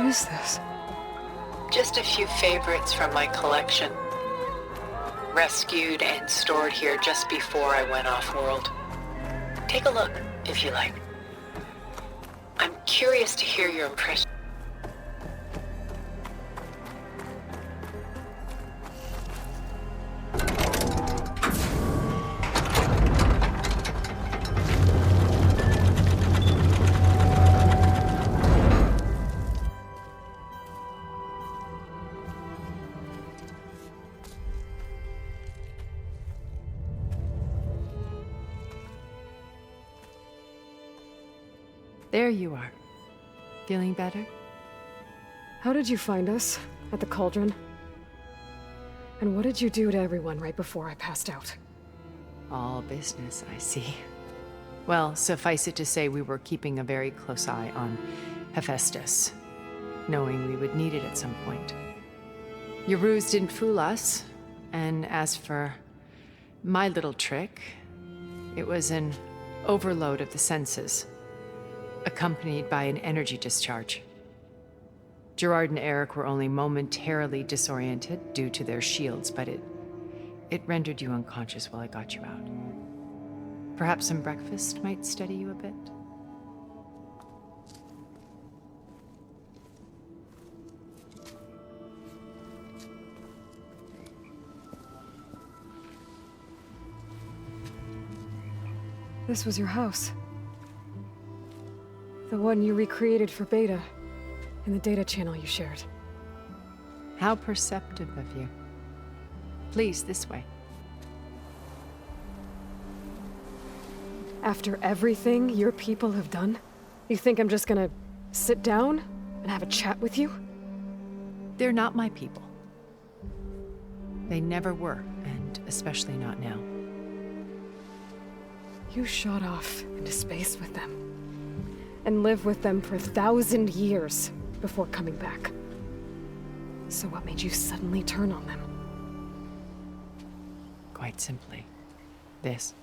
is this? Just a few favorites from my collection. Rescued and stored here just before I went off-world. Take a look, if you like. I'm curious to hear your impression. There you are. Feeling better? How did you find us? At the cauldron? And what did you do to everyone right before I passed out? All business, I see. Well, suffice it to say we were keeping a very close eye on Hephaestus, knowing we would need it at some point. Your ruse didn't fool us, and as for my little trick, it was an overload of the senses, accompanied by an energy discharge. Gerard and Eric were only momentarily disoriented due to their shields, but it rendered you unconscious while I got you out. Perhaps some breakfast might steady you a bit? This was your house. The one you recreated for Beta, in the data channel you shared. How perceptive of you. Please, this way. After everything your people have done, you think I'm just gonna sit down and have a chat with you? They're not my people. They never were, and especially not now. You shot off into space with them, and lived with them for 1,000 years before coming back. So what made you suddenly turn on them? Quite simply, this.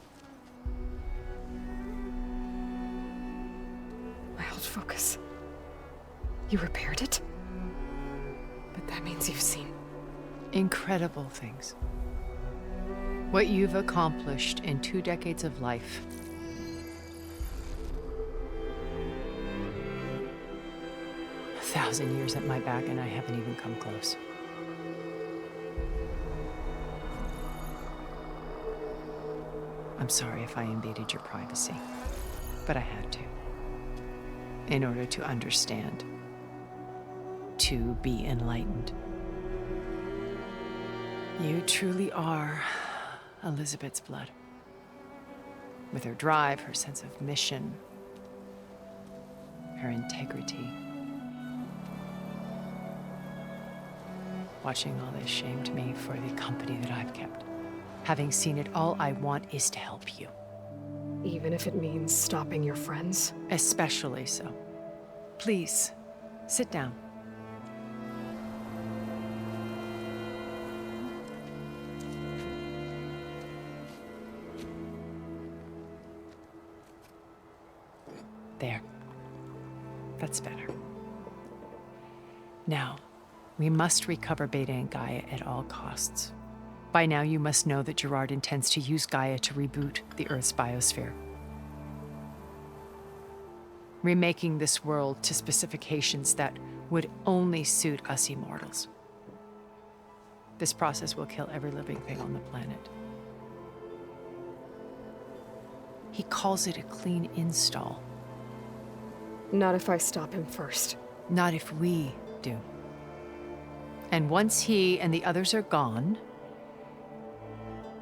My old focus. You repaired it? But that means you've seen incredible things. What you've accomplished in 2 decades of life. A 1,000 years at my back and I haven't even come close. I'm sorry if I invaded your privacy, but I had to. In order to understand. To be enlightened. You truly are Elizabeth's blood. With her drive, her sense of mission, her integrity. Watching all this shamed me for the company that I've kept. Having seen it, all I want is to help you. even if it means stopping your friends? Especially so. Please, sit down. There. That's better. Now, we must recover Beta and Gaia at all costs. By now, you must know that Gerard intends to use Gaia to reboot the Earth's biosphere. Remaking this world to specifications that would only suit us immortals. This process will kill every living thing on the planet. He calls it a clean install. Not if I stop him first. Not if we do. And once he and the others are gone,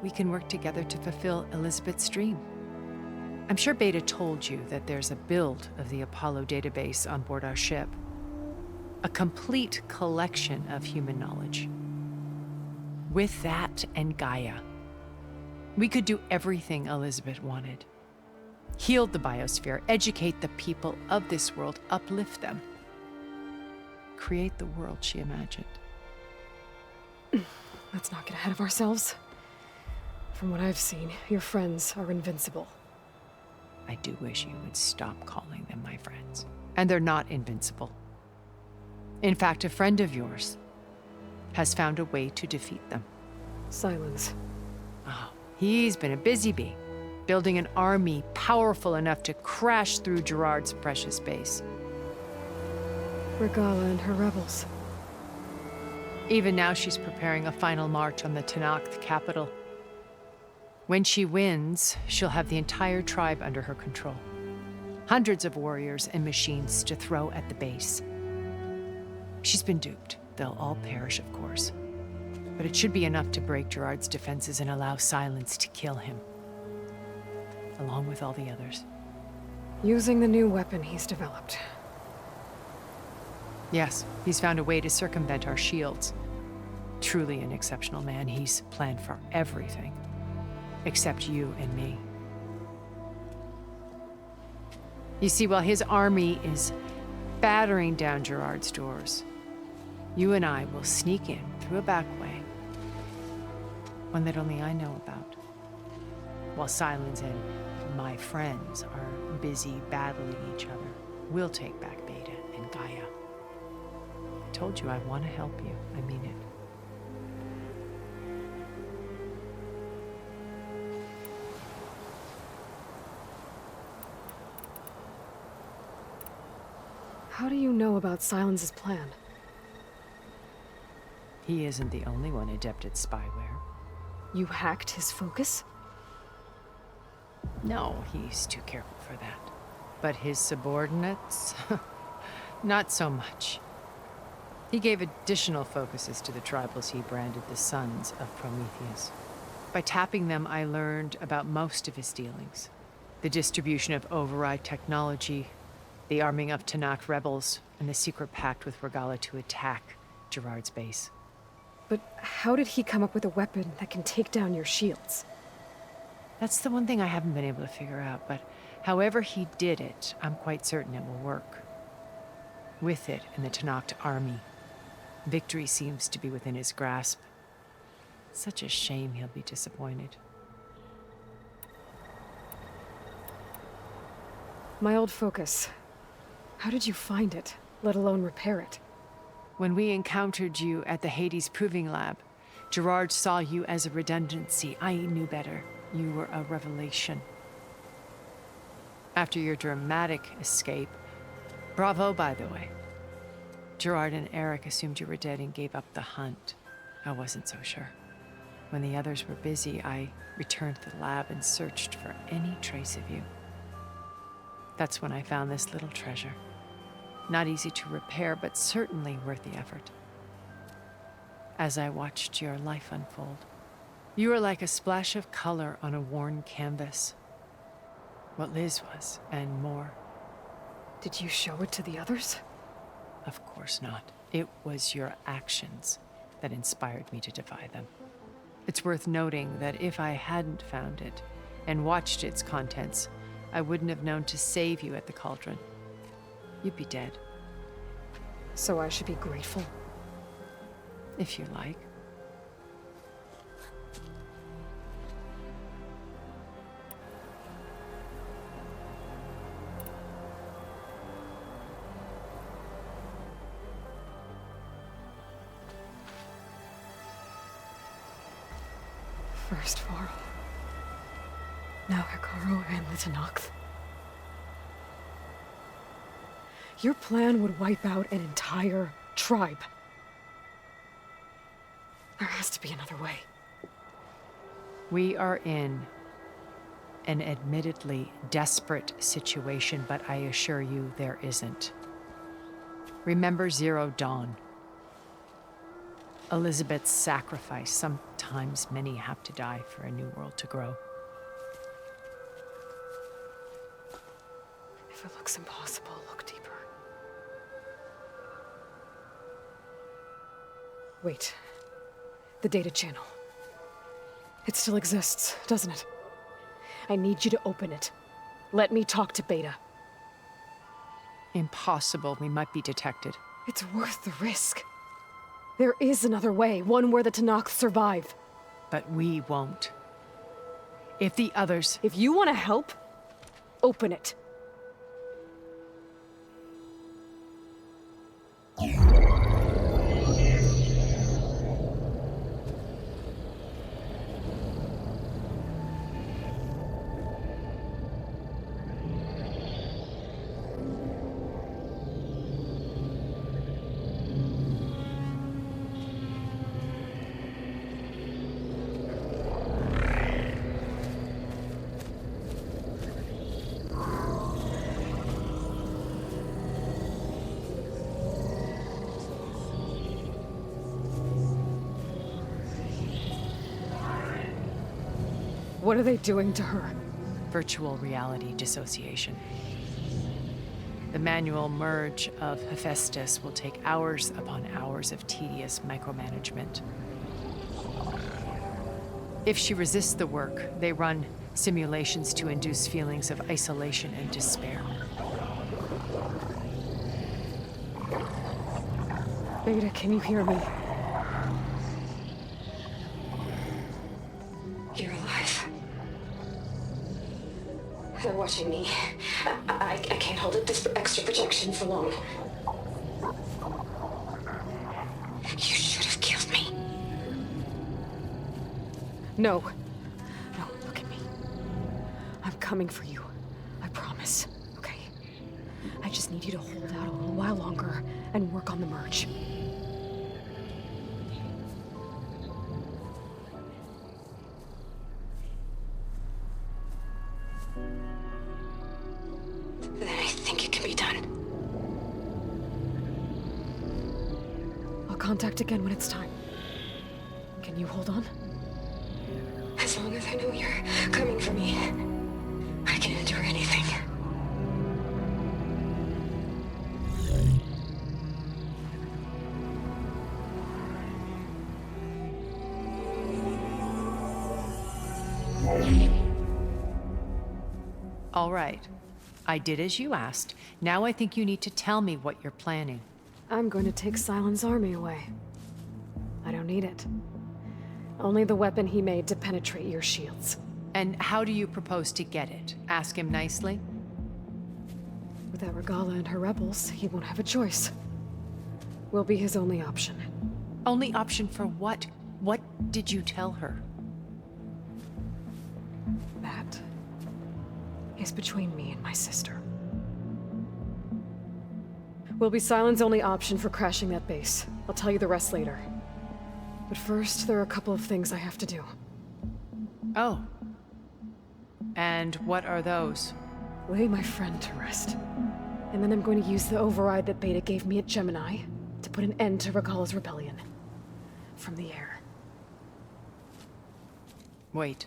we can work together to fulfill Elizabeth's dream. I'm sure Beta told you that there's a build of the Apollo database on board our ship. A complete collection of human knowledge. With that and Gaia, we could do everything Elizabeth wanted. Heal the biosphere, educate the people of this world, uplift them. Create the world she imagined. Let's not get ahead of ourselves. From what I've seen, your friends are invincible. I do wish you would stop calling them my friends. And they're not invincible. In fact, a friend of yours has found a way to defeat them. Silence. Oh, he's been a busy bee, building an army powerful enough to crash through Gerard's precious base. Regala and her rebels. Even now, she's preparing a final march on the Tenakth capital. When she wins, she'll have the entire tribe under her control. Hundreds of warriors and machines to throw at the base. She's been duped. They'll all perish, of course. But it should be enough to break Gerard's defenses and allow Silence to kill him. Along with all the others. Using the new weapon he's developed. Yes, he's found a way to circumvent our shields. Truly an exceptional man. He's planned for everything. Except you and me. You see, while his army is battering down Gerard's doors, you and I will sneak in through a back way. One that only I know about. While Silence and my friends are busy battling each other, we'll take back Beta and Gaia. I told you I want to help you. I mean it. How do you know about Silence's plan? He isn't the only one adept at spyware. You hacked his focus? No, he's too careful for that. But his subordinates? Not so much. He gave additional focuses to the tribals he branded the Sons of Prometheus. By tapping them, I learned about most of his dealings. The distribution of override technology, the arming of Tenakth rebels, and the secret pact with Regala to attack Gerard's base. But how did he come up with a weapon that can take down your shields? That's the one thing I haven't been able to figure out, but however he did it, I'm quite certain it will work. With it and the Tenakth army, victory seems to be within his grasp. Such a shame he'll be disappointed. My old focus. How did you find it, let alone repair it? When we encountered you at the Hades Proving Lab, Gerard saw you as a redundancy. I knew better. You were a revelation. After your dramatic escape, bravo, by the way. Gerard and Eric assumed you were dead and gave up the hunt. I wasn't so sure. When the others were busy, I returned to the lab and searched for any trace of you. That's when I found this little treasure. Not easy to repair, but certainly worth the effort. As I watched your life unfold, you were like a splash of color on a worn canvas. What Liz was, and more. Did you show it to the others? Of course not. It was your actions that inspired me to defy them. It's worth noting that if I hadn't found it and watched its contents, I wouldn't have known to save you at the cauldron. You'd be dead. So I should be grateful? If you like. First Varl. Now Hikaru and the Tenakth. Your plan would wipe out an entire tribe. There has to be another way. We are in an admittedly desperate situation, but I assure you there isn't. Remember Zero Dawn. Elizabeth's sacrifice. Sometimes many have to die for a new world to grow. If it looks impossible, look deeper. Wait. The data channel. It still exists, doesn't it? I need you to open it. Let me talk to Beta. Impossible. We might be detected. It's worth the risk. There is another way, one where the Tenakth survive. But we won't. If the others... If you want to help, open it. What are they doing to her? Virtual reality dissociation. The manual merge of Hephaestus will take hours upon hours of tedious micromanagement. If she resists the work, they run simulations to induce feelings of isolation and despair. Beta, can you hear me? You're alive. They're watching me. I can't hold up this extra projection for long. You should have killed me. No. No, look at me. I'm coming for you. I promise. Okay? I just need you to hold out a little while longer and work on the merge. Then I think it can be done. I'll contact again when it's time. Can you hold on? As long as I know you're coming for me, I can endure anything. All right. I did as you asked. Now I think you need to tell me what you're planning. I'm going to take Silent's army away. I don't need it. Only the weapon he made to penetrate your shields. And how do you propose to get it? Ask him nicely? Without Regala and her rebels, he won't have a choice. We'll be his only option. Only option for what? What did you tell her? That is between me and my sister. Will be Silent's only option for crashing that base. I'll tell you the rest later. But first, there are a couple of things I have to do. Oh. And what are those? Lay my friend to rest. And then I'm going to use the override that Beta gave me at Gemini to put an end to Regala's rebellion. From the air. Wait.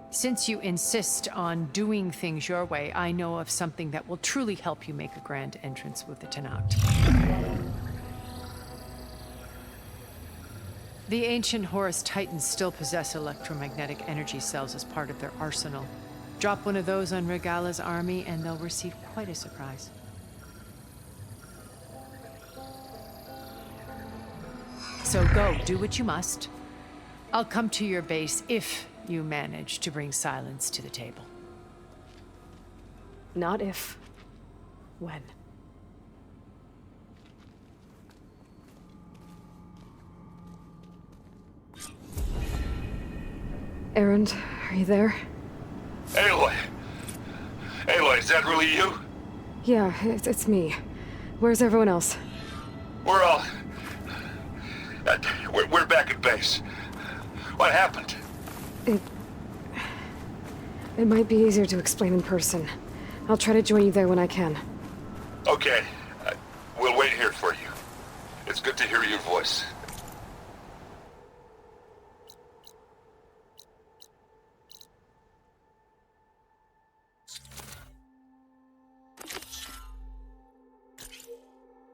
Since you insist on doing things your way, I know of something that will truly help you make a grand entrance with the Tenakth. The ancient Horus Titans still possess electromagnetic energy cells as part of their arsenal. Drop one of those on Regala's army and they'll receive quite a surprise. So go, do what you must. I'll come to your base if you manage to bring Silence to the table. Not if. When. Erend, are you there? Aloy! Aloy, is that really you? Yeah, it's me. Where's everyone else? We're all... we're back at base. What happened? It might be easier to explain in person. I'll try to join you there when I can. Okay. We'll wait here for you. It's good to hear your voice.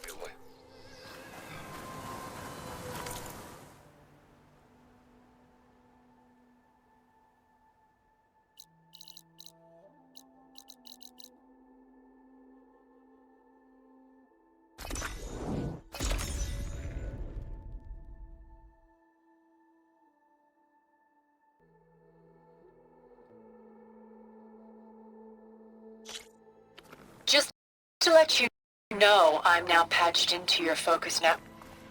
Aloy. Just to let you know, I'm now patched into your focus now.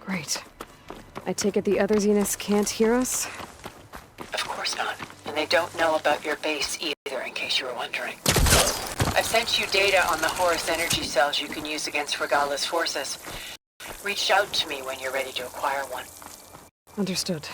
Great. I take it the other Zeniths can't hear us? Of course not. And they don't know about your base either, in case you were wondering. I've sent you data on the Horus energy cells you can use against Regala's forces. Reach out to me when you're ready to acquire one. Understood.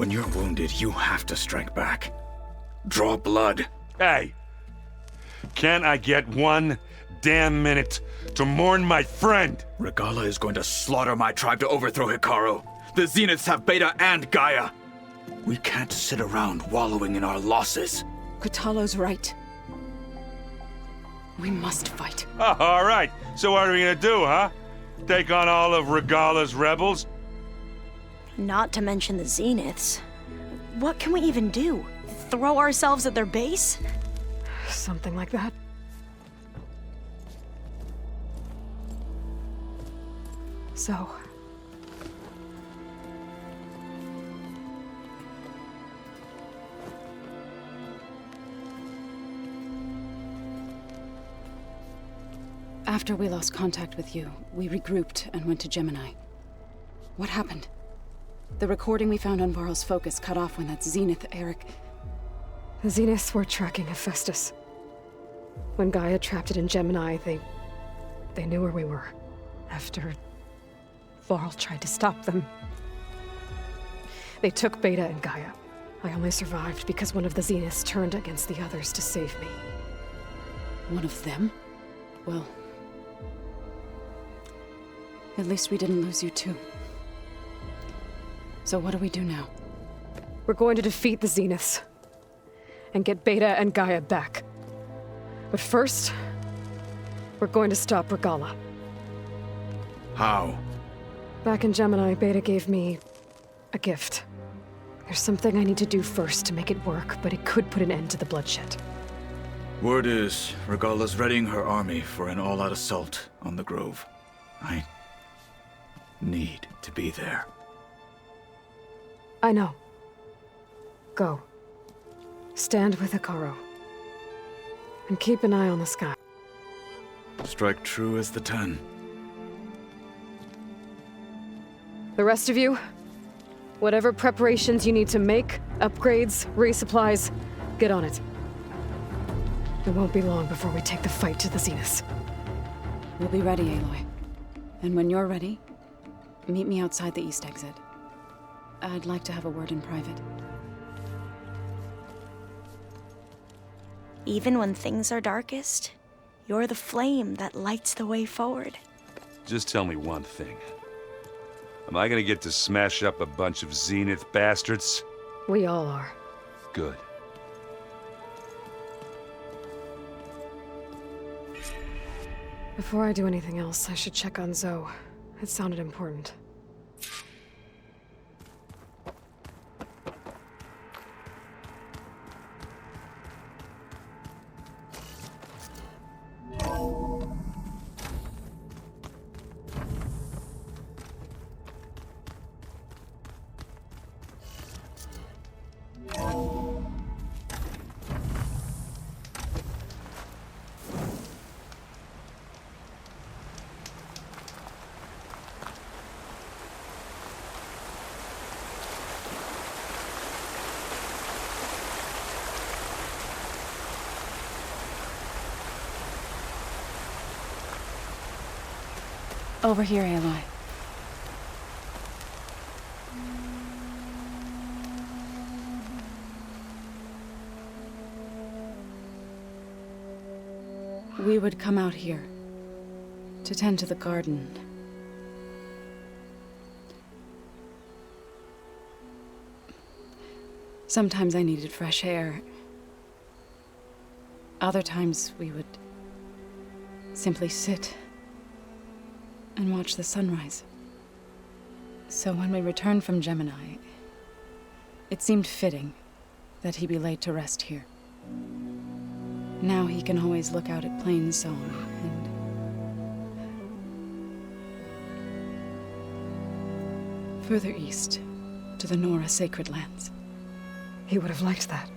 When you're wounded, you have to strike back. Draw blood. Hey! Can't I get one damn minute to mourn my friend? Regalla is going to slaughter my tribe to overthrow Hikaru. The Zeniths have Beta and Gaia. We can't sit around wallowing in our losses. Kotallo's right. We must fight. Oh, all right. So what are we gonna do, huh? Take on all of Regalla's rebels? Not to mention the Zeniths. What can we even do? Throw ourselves at their base? Something like that. So... After we lost contact with you, we regrouped and went to Gemini. What happened? The recording we found on Varl's focus cut off when that Zenith, Eric... The Zeniths were tracking Hephaestus. When Gaia trapped it in Gemini, they knew where we were. After Varl tried to stop them. They took Beta and Gaia. I only survived because one of the Zeniths turned against the others to save me. One of them? Well... at least we didn't lose you too. So what do we do now? We're going to defeat the Zeniths. And get Beta and Gaia back. But first, we're going to stop Regalla. How? Back in Gemini, Beta gave me a gift. There's something I need to do first to make it work, but it could put an end to the bloodshed. Word is, Regalla's readying her army for an all-out assault on the Grove. I need to be there. I know. Go. Stand with Hikaru. And keep an eye on the sky. Strike true as the 10. The rest of you, whatever preparations you need to make, upgrades, resupplies, get on it. It won't be long before we take the fight to the Zeniths. We'll be ready, Aloy. And when you're ready, meet me outside the east exit. I'd like to have a word in private. Even when things are darkest, you're the flame that lights the way forward. Just tell me one thing. Am I gonna get to smash up a bunch of Zenith bastards? We all are. Good. Before I do anything else, I should check on Zoe. It sounded important. Over here, Aloy. We would come out here to tend to the garden. Sometimes I needed fresh air. Other times we would simply sit and watch the sunrise. So when we returned from Gemini, it seemed fitting that he be laid to rest here. Now he can always look out at Plain Zone and further east to the Nora Sacred Lands. He would have liked that.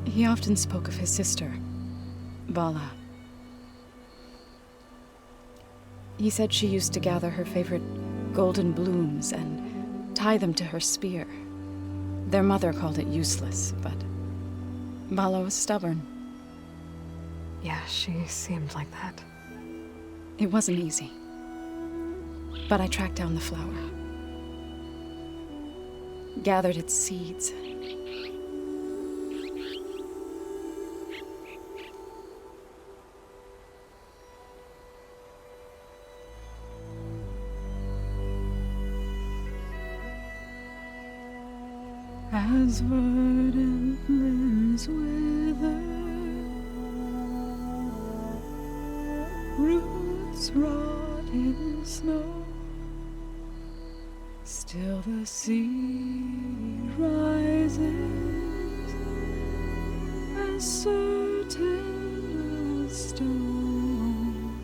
He often spoke of his sister, Bala. He said she used to gather her favorite golden blooms and tie them to her spear. Their mother called it useless, but Bala was stubborn. Yeah, she seemed like that. It wasn't easy. But I tracked down the flower. gathered its seeds. As verdant limbs wither, roots rot in snow, still the sea rises, as certain as stone.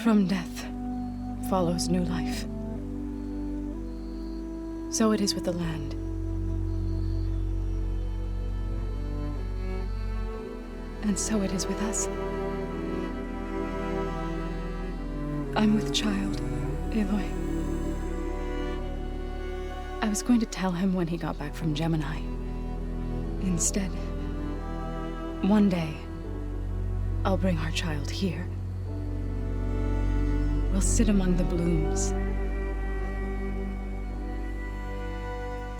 From death follows new life. So it is with the land. And so it is with us. I'm with child, Aloy. I was going to tell him when he got back from Gemini. Instead, one day, I'll bring our child here. We'll sit among the blooms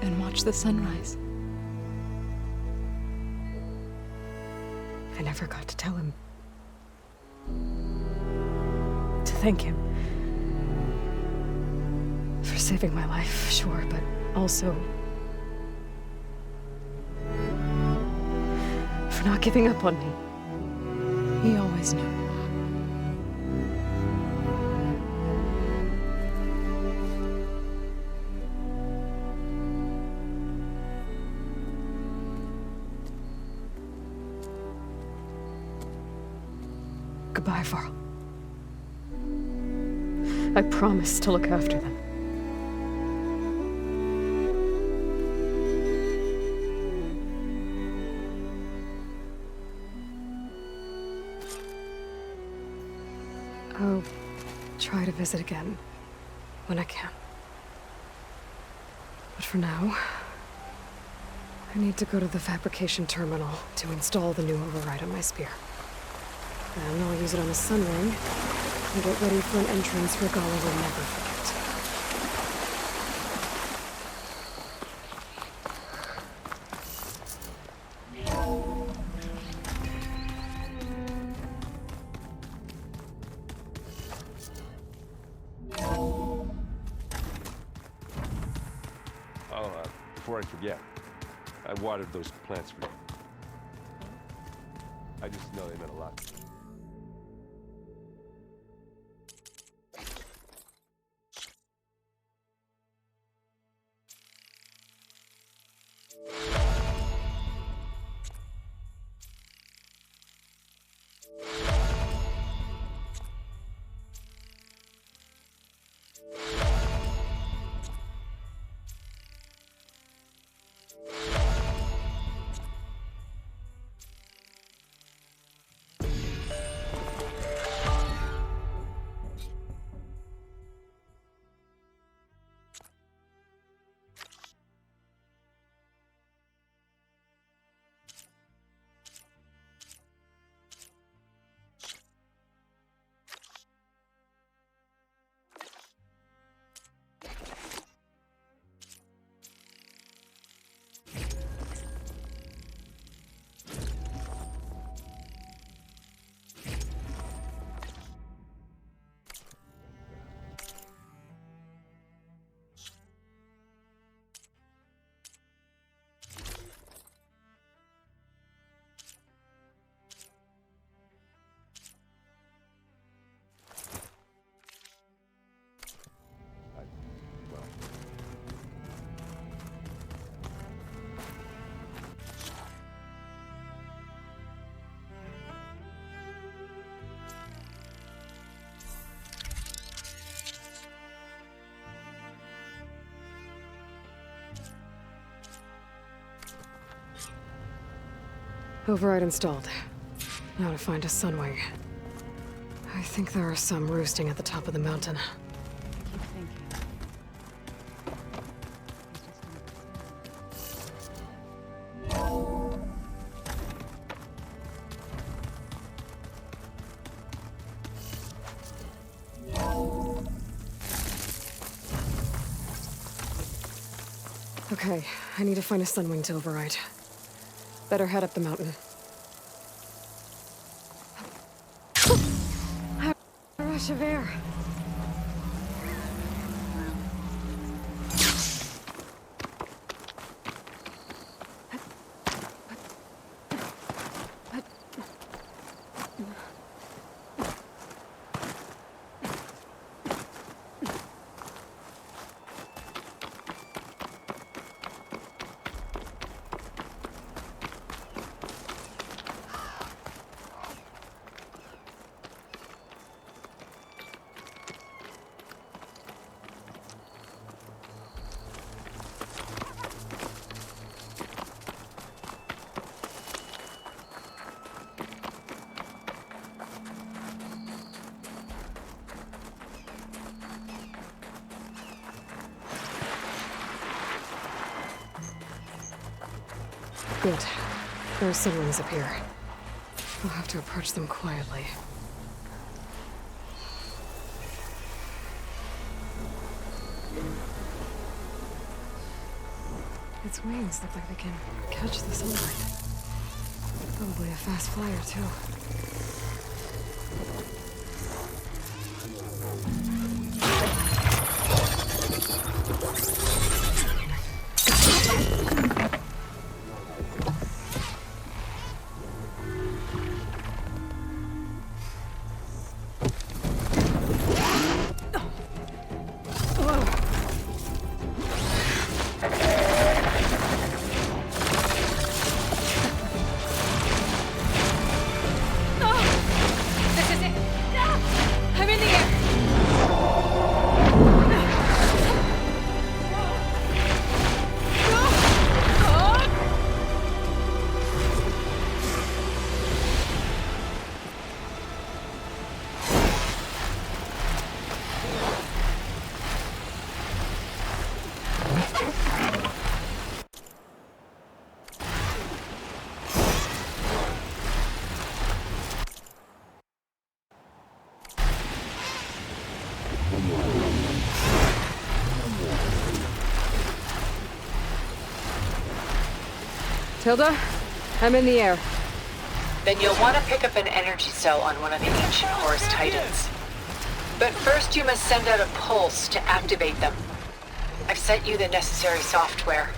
and watch the sunrise. I never got to tell him. To thank him. For saving my life, sure, but also for not giving up on me. He always knew. Goodbye, Varl. I promise to look after them. I'll try to visit again when I can. But for now, I need to go to the fabrication terminal to install the new override on my spear. Then I'll use it on a sun ring and get ready for an entrance Regalla will never forget. Before I forget, I watered those plants for you. I just know they meant a lot to me. Override installed. Now to find a sunwing. I think there are some roosting at the top of the mountain. Keep thinking. Okay, I need to find a sunwing to override. Better head up the mountain. A rush of air. Good. There are sunwings up here. We'll have to approach them quietly. Its wings look like they can catch the sunlight. Probably a fast flyer, too. Tilda, I'm in the air. Then you'll want to pick up an energy cell on one of the ancient Horus Titans. But first you must send out a pulse to activate them. I've sent you the necessary software.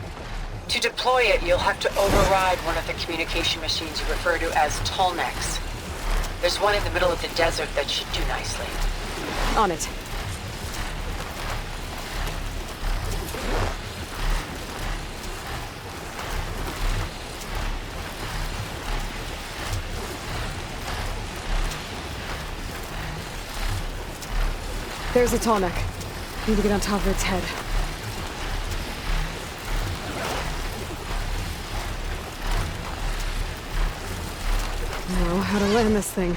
To deploy it, you'll have to override one of the communication machines you refer to as Tolnecs. There's one in the middle of the desert that should do nicely. On it. There's a Tolnec. Need to get on top of its head. Now, how to land this thing.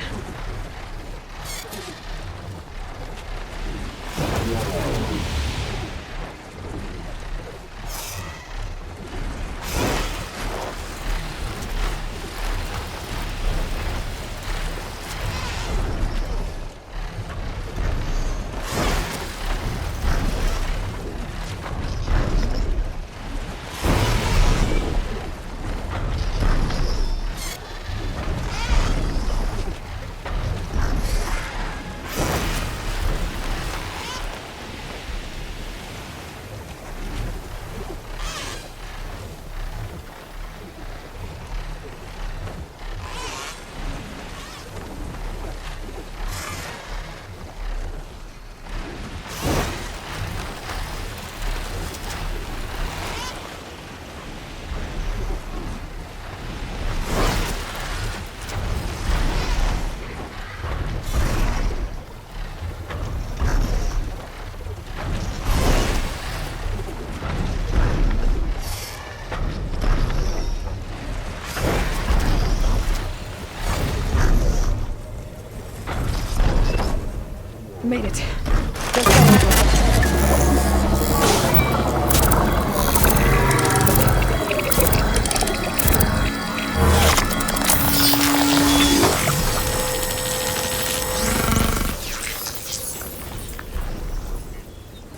Made it.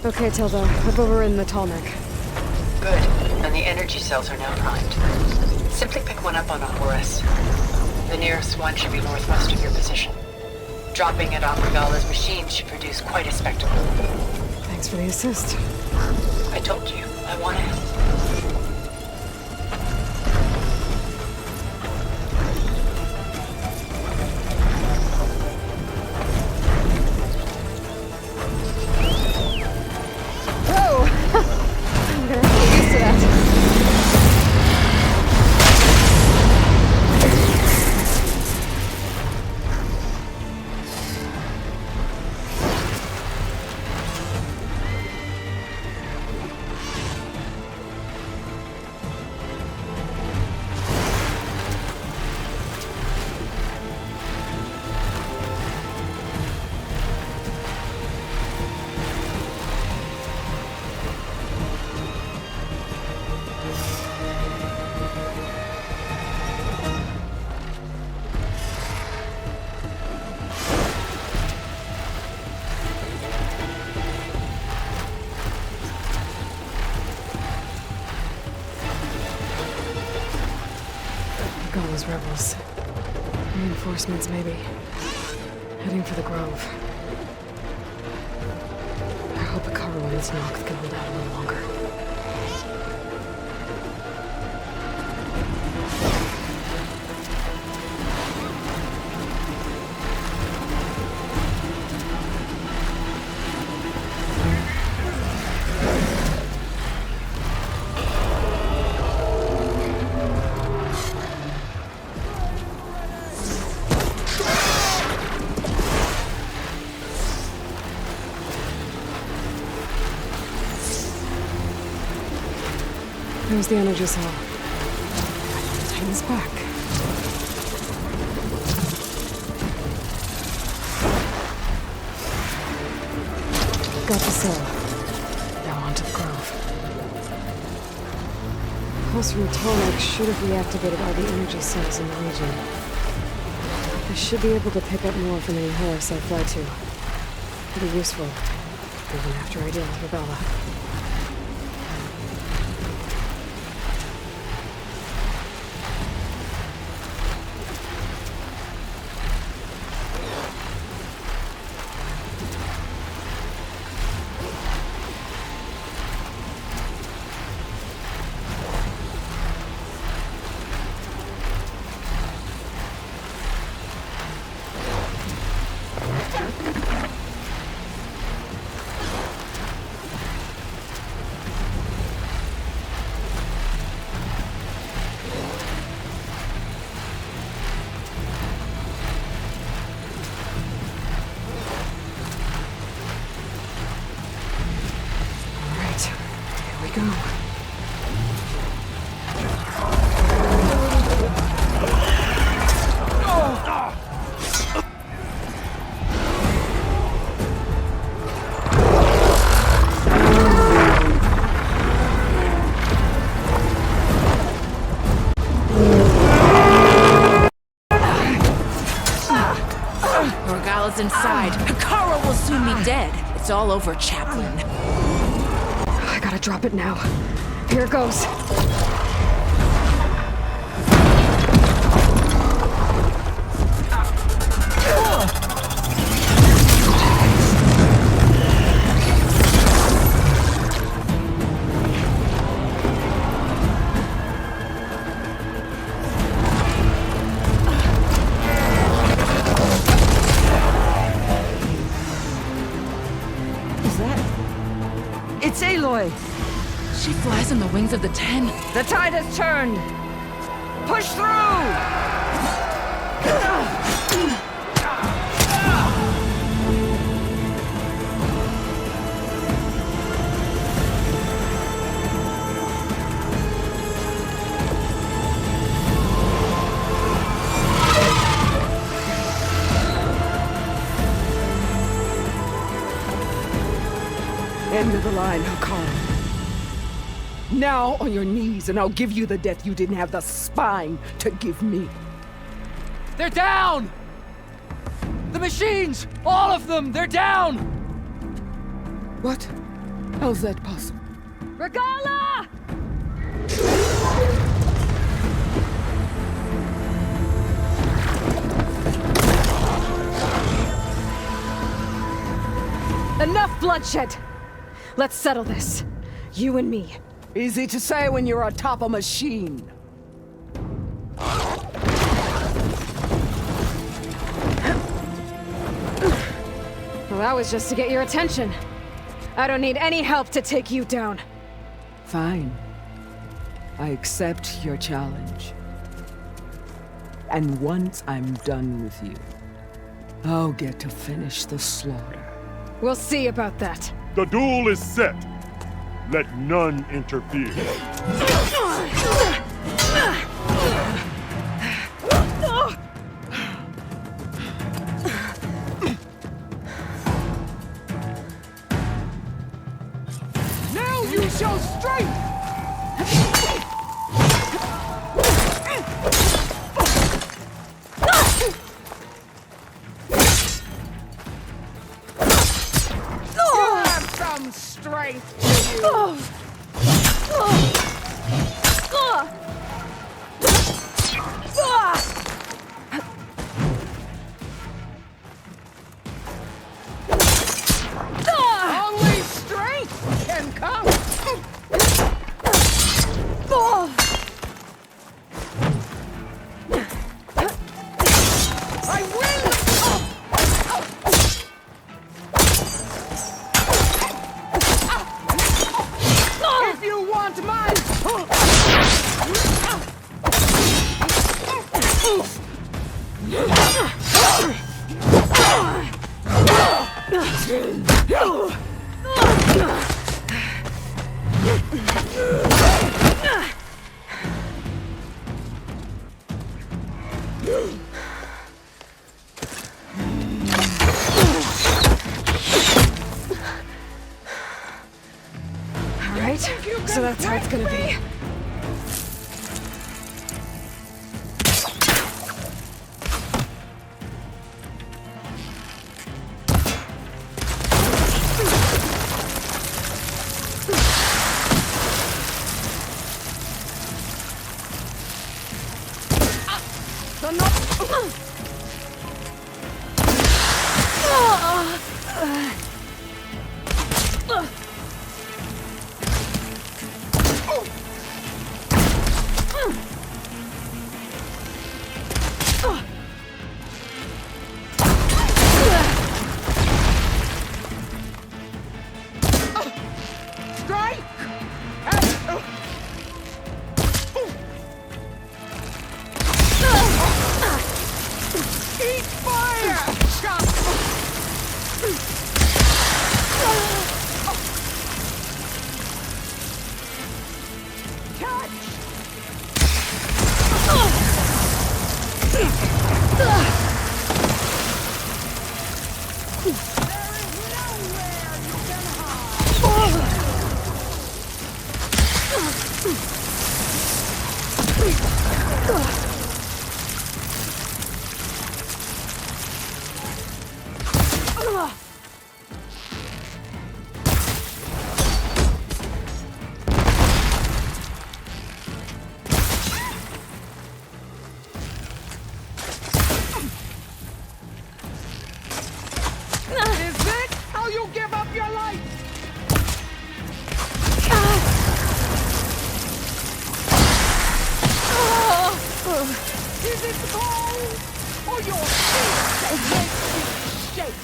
Okay, Tilda. I've overridden the Tolnec. Good. and the energy cells are now primed. Simply pick one up on a Horus. The nearest one should be northwest of your position. Dropping it on Regalla's machine should produce quite a spectacle. Thanks for the assist. I told you, I want to help. I'm gonna have to get used to that. Those rebels. Reinforcements, maybe. Heading for the Grove. I hope Akaro and his Noct can hold out a little longer. There's the energy cell. Titan's back. Got the cell. Now onto the Grove. Pulse from Tonic should have reactivated all the energy cells in the region. I should be able to pick up more from any Horus I fly to. It'll be useful, even after I deal with Regalla. Go. Regalla's inside. Akaro will soon be dead. It's all over, Chaplain. I gotta drop it now. Here goes. It's Aloy! She flies on the wings of the 10. The tide has turned! Push through! End of the line, Akaro. Now on your knees, and I'll give you the death you didn't have the spine to give me. They're down! The machines! All of them! They're down! What? How's that possible? Regalla! Enough bloodshed! Let's settle this. You and me. Easy to say when you're atop a machine. Well, that was just to get your attention. I don't need any help to take you down. Fine. I accept your challenge. And once I'm done with you, I'll get to finish the slaughter. We'll see about that. The duel is set. Let none interfere. Now you show strength! Strength to you! Only strength can come! I win! If you want mine! Alright, so that's how it's gonna be. Is it cold? Or your feet that makes you shake?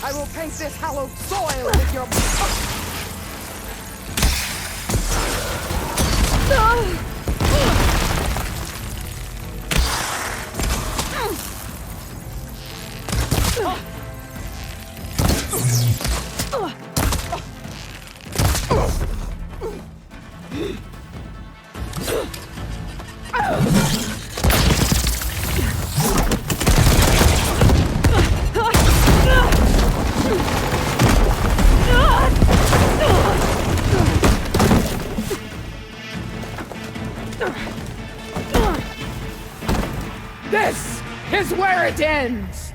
I will paint this hallowed soil with your... This is where it ends!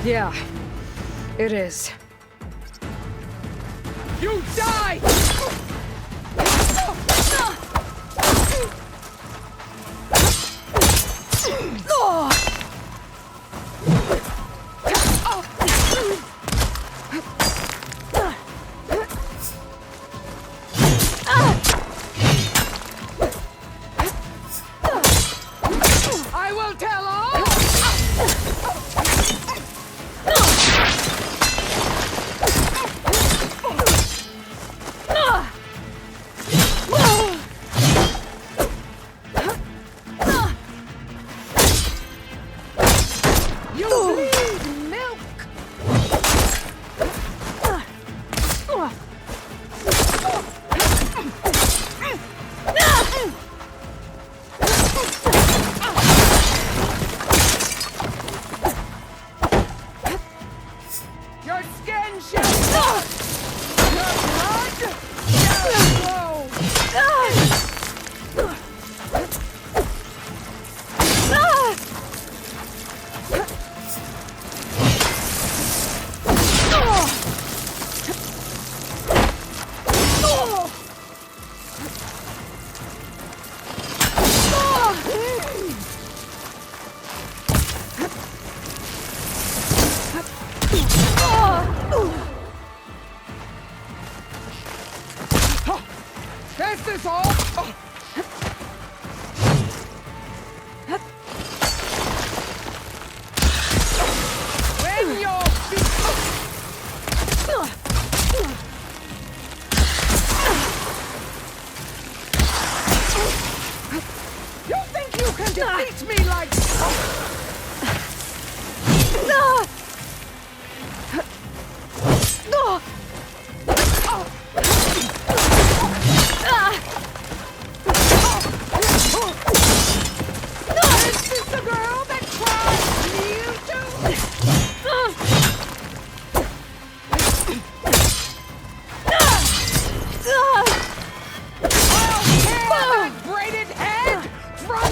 Yeah, it is. You die! I will tell all! You bleed milk! Your skin shall flow! Your blood shall flow! This is all. When your You think you can defeat me like This is the girl that cried you I'll tear that braided head from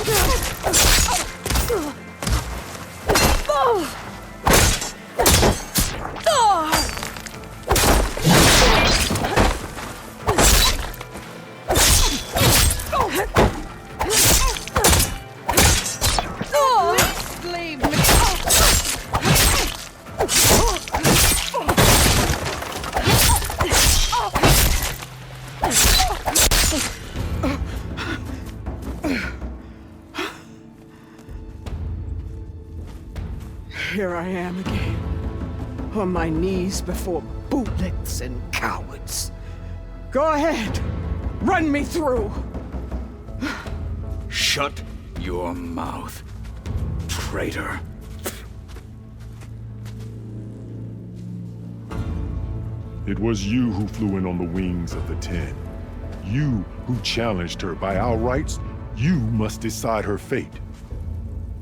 Please leave me. Here I am again, on my knees before bootlicks and cowards. Go ahead, run me through. Shut your mouth, traitor. It was you who flew in on the wings of the 10. You who challenged her. By our rights, you must decide her fate.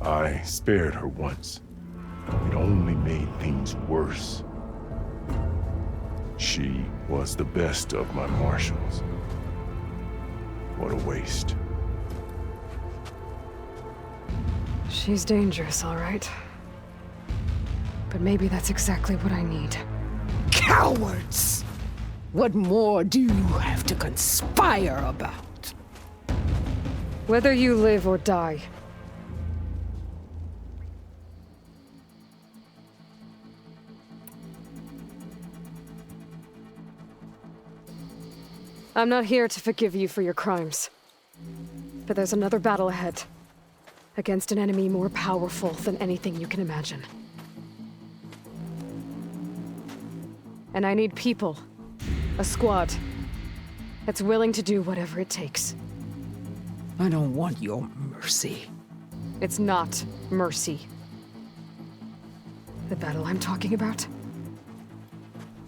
I spared her once. It only made things worse. She was the best of my marshals. What a waste. She's dangerous, all right. But maybe that's exactly what I need. Cowards! What more do you have to conspire about? Whether you live or die. I'm not here to forgive you for your crimes. But there's another battle ahead. Against an enemy more powerful than anything you can imagine. And I need people. A squad. That's willing to do whatever it takes. I don't want your mercy. It's not mercy. The battle I'm talking about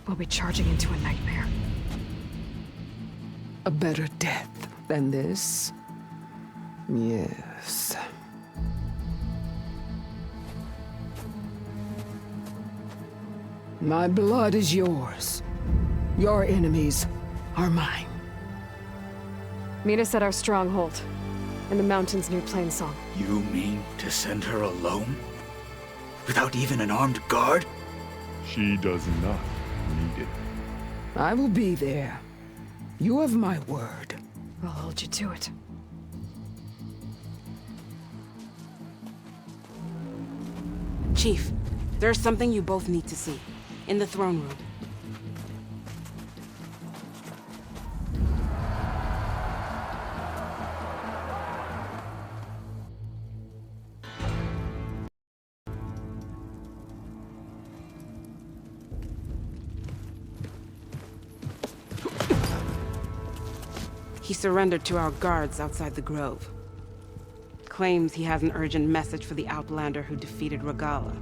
will be charging into a nightmare. A better death than this? Yes. My blood is yours. Your enemies are mine. Meet us at our stronghold, in the mountains near Plainsong. You mean to send her alone? Without even an armed guard? She does not need it. I will be there. You have my word. I'll hold you to it. Chief, there's something you both need to see. In the throne room. He surrendered to our guards outside the grove. Claims he has an urgent message for the Outlander who defeated Regalla.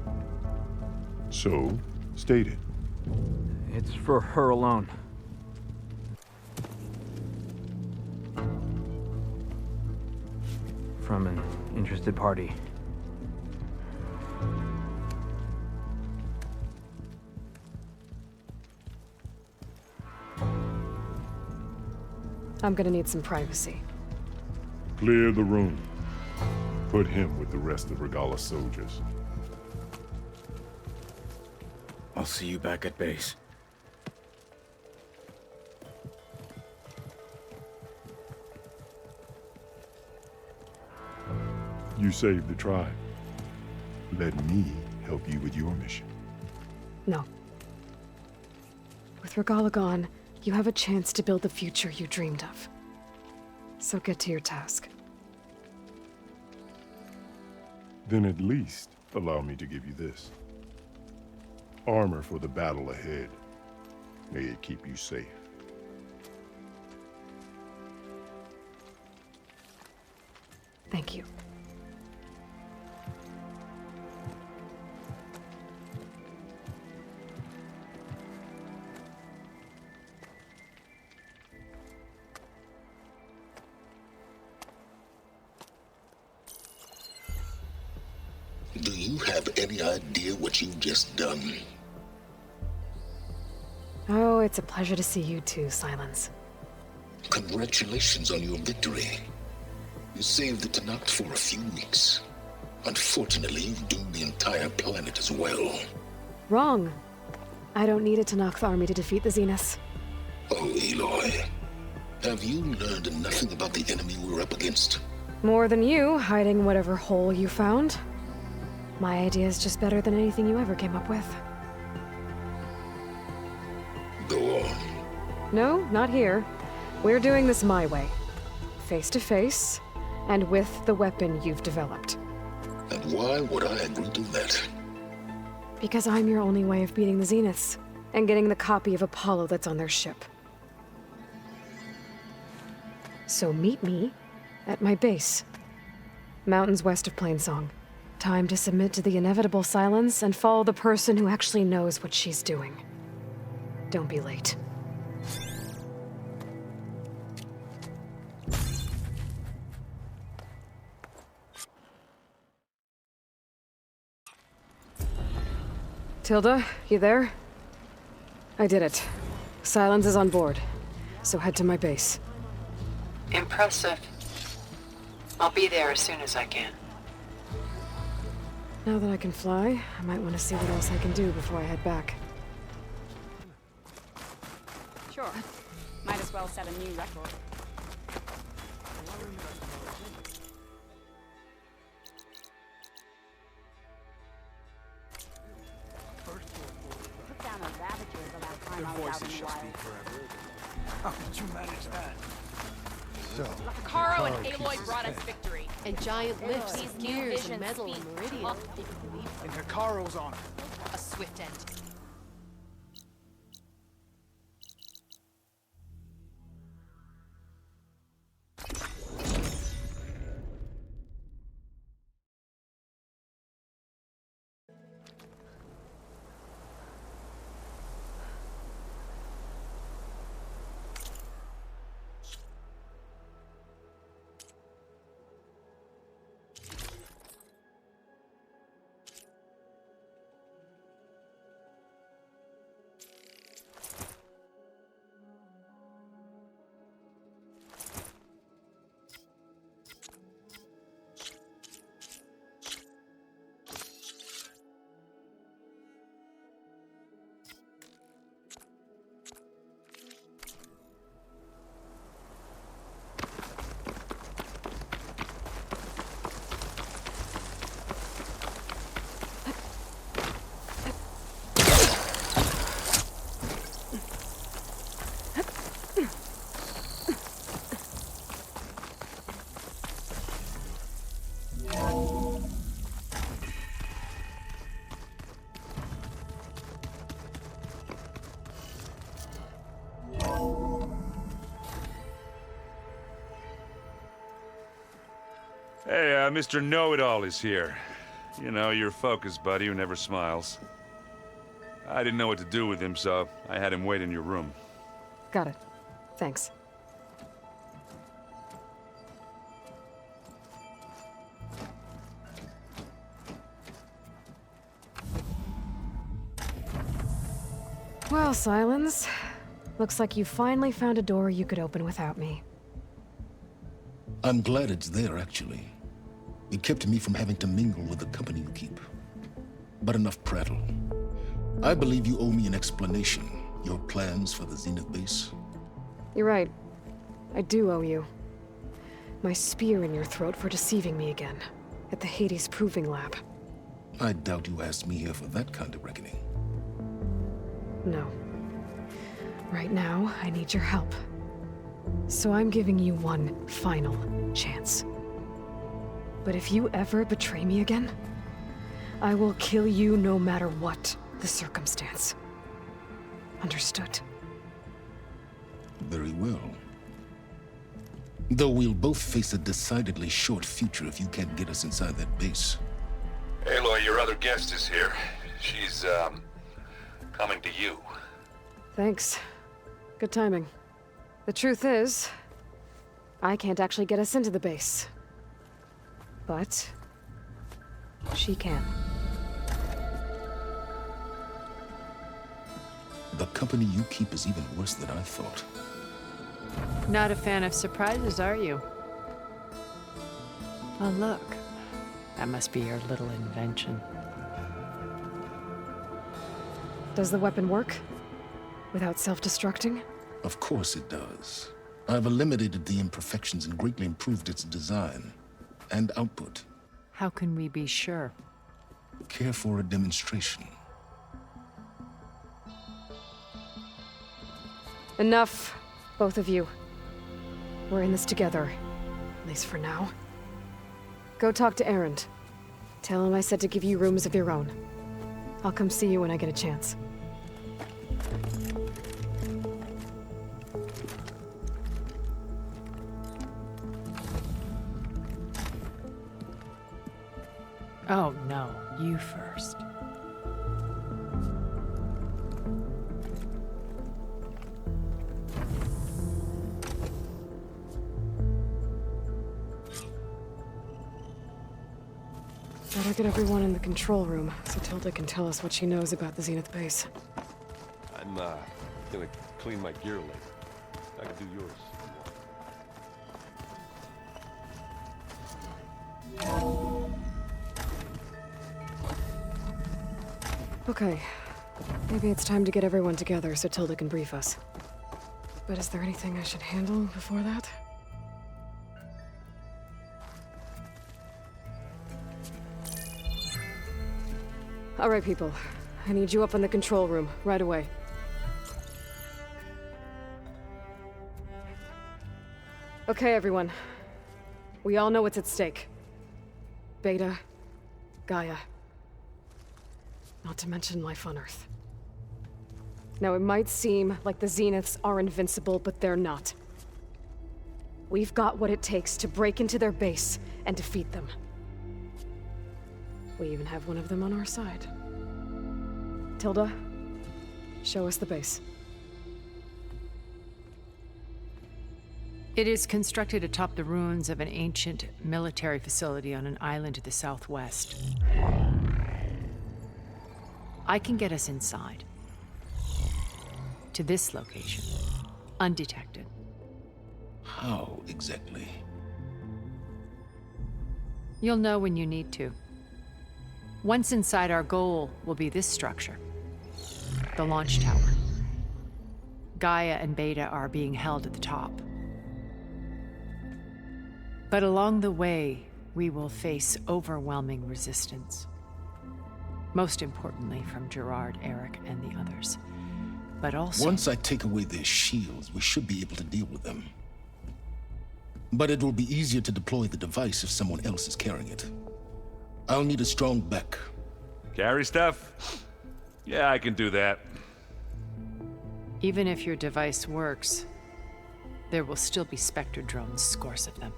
So, state it. It's for her alone. From an interested party. I'm gonna need some privacy. Clear the room. Put him with the rest of Regalla's soldiers. I'll see you back at base. You saved the tribe. Let me help you with your mission. No. With Regalla gone, you have a chance to build the future you dreamed of. So get to your task. Then at least allow me to give you this. Armor for the battle ahead. May it keep you safe. Thank you. Do you have any idea what you've just done? Oh, it's a pleasure to see you too, Silence. Congratulations on your victory. You saved the Tenakth for a few weeks. Unfortunately, you've doomed the entire planet as well. Wrong. I don't need a Tenakth army to defeat the Zeniths. Oh, Aloy. Have you learned nothing about the enemy we're up against? More than you, hiding whatever hole you found. My idea is just better than anything you ever came up with. Go on. No, not here. We're doing this my way. Face to face, and with the weapon you've developed. And why would I agree to that? Because I'm your only way of beating the Zeniths, and getting the copy of Apollo that's on their ship. So meet me at my base. Mountains west of Plainsong. Time to submit to the inevitable silence and follow the person who actually knows what she's doing. Don't be late. Tilda, you there? I did it. Silence is on board, so head to my base. Impressive. I'll be there as soon as I can. Now that I can fly, I might want to see what else I can do before I head back. Sure. Might as well set a new record. Put down a ravager the last time I was out in the wild. How did you manage that? So, Caro and Aloy brought us victory. And giant lifts, gears, and metal and meridian. And Hikaro's on it. A swift end. Hey, Mr. Know-It-All is here. You know, your focus buddy who never smiles. I didn't know what to do with him, so I had him wait in your room. Got it. Thanks. Well, Silence. Looks like you finally found a door you could open without me. I'm glad it's there, actually. It kept me from having to mingle with the company you keep. But enough prattle. I believe you owe me an explanation. Your plans for the Zenith base? You're right. I do owe you. My spear in your throat for deceiving me again. At the Hades Proving Lab. I doubt you asked me here for that kind of reckoning. No. Right now, I need your help. So I'm giving you one final chance. But if you ever betray me again, I will kill you no matter what the circumstance. Understood? Very well. Though we'll both face a decidedly short future if you can't get us inside that base. Aloy, your other guest is here. She's, coming to you. Thanks. Good timing. The truth is, I can't actually get us into the base. But she can. The company you keep is even worse than I thought. Not a fan of surprises, are you? Oh, look. That must be your little invention. Does the weapon work? Without self-destructing? Of course it does. I've eliminated the imperfections and greatly improved its design and output. How can we be sure? Care for a demonstration? Enough, both of you. We're in this together, at least for now. Go talk to Erend. Tell him I said to give you rooms of your own. I'll come see you when I get a chance. Oh, no. You first. Better get everyone in the control room so Tilda can tell us what she knows about the Zenith base. I'm, gonna clean my gear later. I can do yours. Okay. Maybe it's time to get everyone together so Tilda can brief us. But is there anything I should handle before that? All right, people. I need you up in the control room, right away. Okay, everyone. We all know what's at stake. Beta, Gaia. Not to mention life on Earth. Now, it might seem like the Zeniths are invincible, but they're not. We've got what it takes to break into their base and defeat them. We even have one of them on our side. Tilda, show us the base. It is constructed atop the ruins of an ancient military facility on an island to the southwest. I can get us inside. To this location. Undetected. How exactly? You'll know when you need to. Once inside, our goal will be this structure. The launch tower. Gaia and Beta are being held at the top. But along the way, we will face overwhelming resistance. Most importantly from Gerard, Eric, and the others. But also... Once I take away their shields, we should be able to deal with them. But it will be easier to deploy the device if someone else is carrying it. I'll need a strong back. Carry stuff? Yeah, I can do that. Even if your device works, there will still be Spectre drones, scores of them.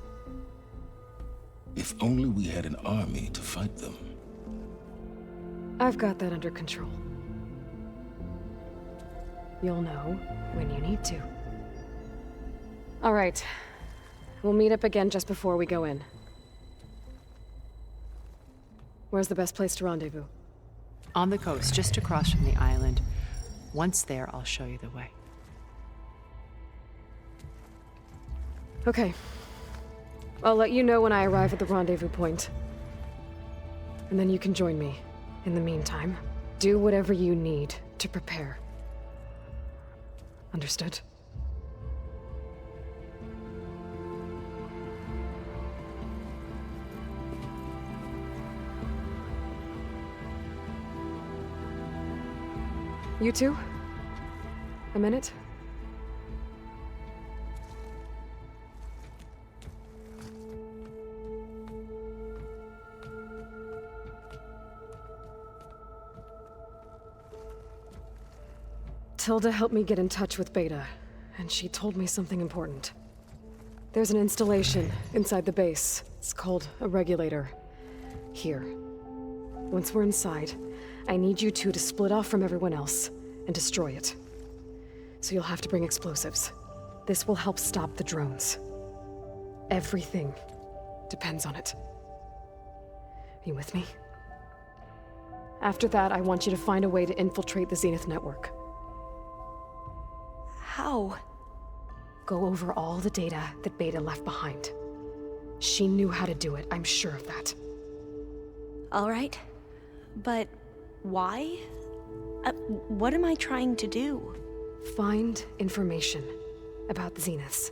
If only we had an army to fight them. I've got that under control. You'll know when you need to. All right. We'll meet up again just before we go in. Where's the best place to rendezvous? On the coast, just across from the island. Once there, I'll show you the way. Okay. I'll let you know when I arrive at the rendezvous point. And then you can join me. In the meantime, do whatever you need to prepare. Understood? You two? A minute? Tilda helped me get in touch with Beta, and she told me something important. There's an installation inside the base. It's called a regulator. Here. Once we're inside, I need you two to split off from everyone else and destroy it. So you'll have to bring explosives. This will help stop the drones. Everything depends on it. Are you with me? After that, I want you to find a way to infiltrate the Zenith network. How? Go over all the data that Beta left behind. She knew how to do it, I'm sure of that. All right. But why? What am I trying to do? Find information about the Zeniths.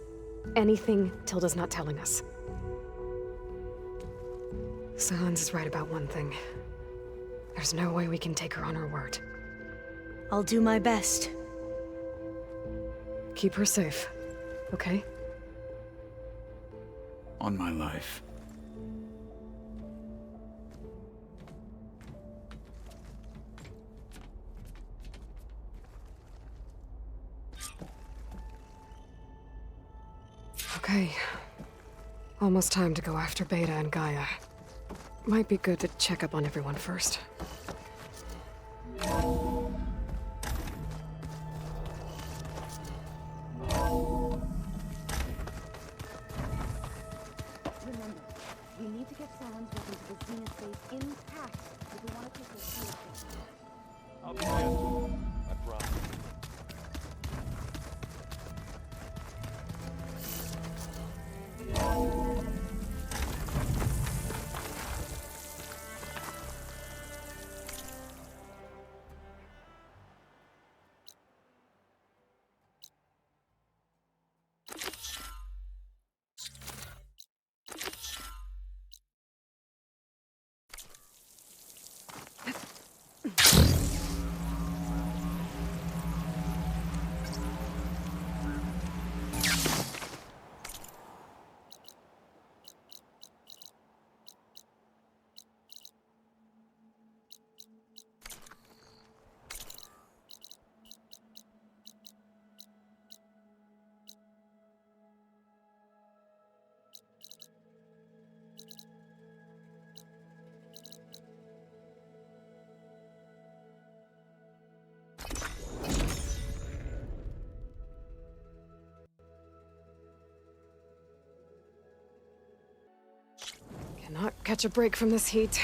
Anything Tilda's not telling us. Sans is right about one thing. There's no way we can take her on her word. I'll do my best. Keep her safe, okay? On my life. Okay. Almost time to go after Beta and Gaia. Might be good to check up on everyone first. Remember, we need to get Sans into the Zenith base intact if we want to take this seriously. I'll be there. I promise. Cannot catch a break from this heat.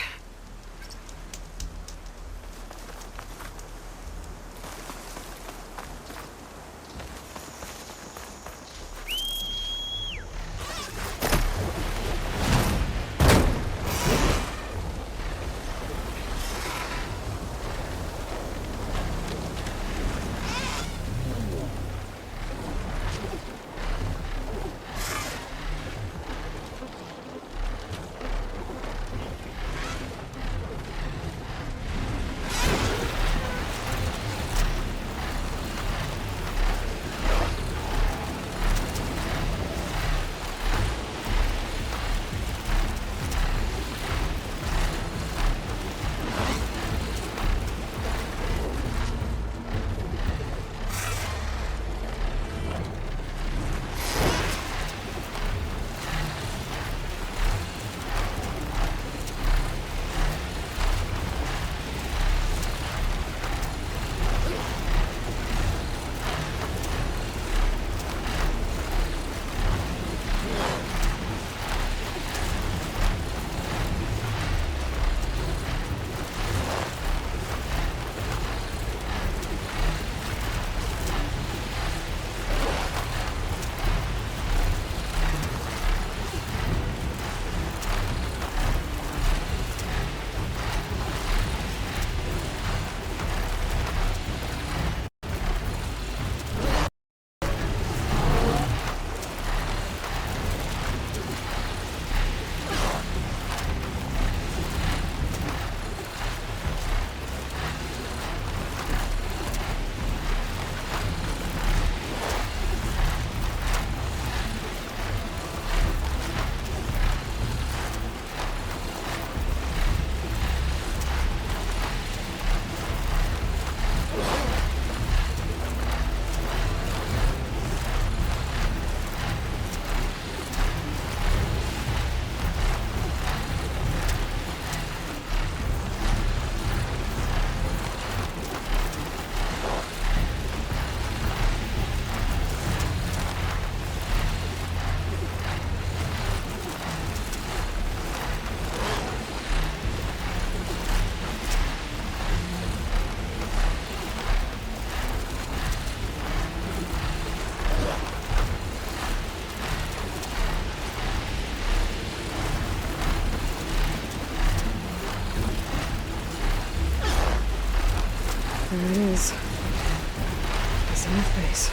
base.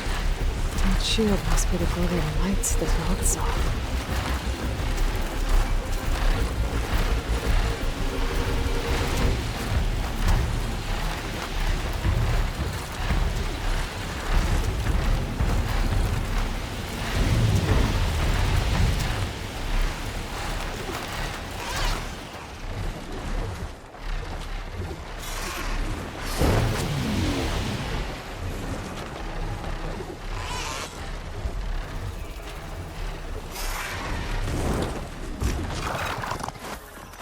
That shield must be the glowing lights the dog saw.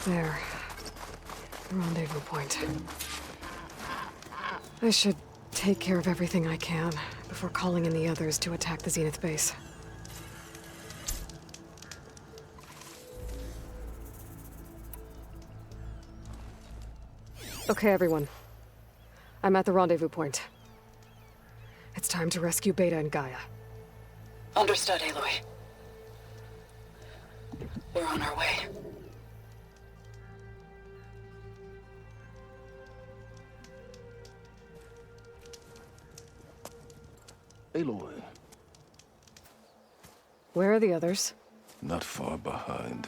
There. Rendezvous point. I should take care of everything I can before calling in the others to attack the Zenith base. Okay, everyone. I'm at the rendezvous point. It's time to rescue Beta and Gaia. Understood, Aloy. We're on our way. Aloy. Where are the others? Not far behind.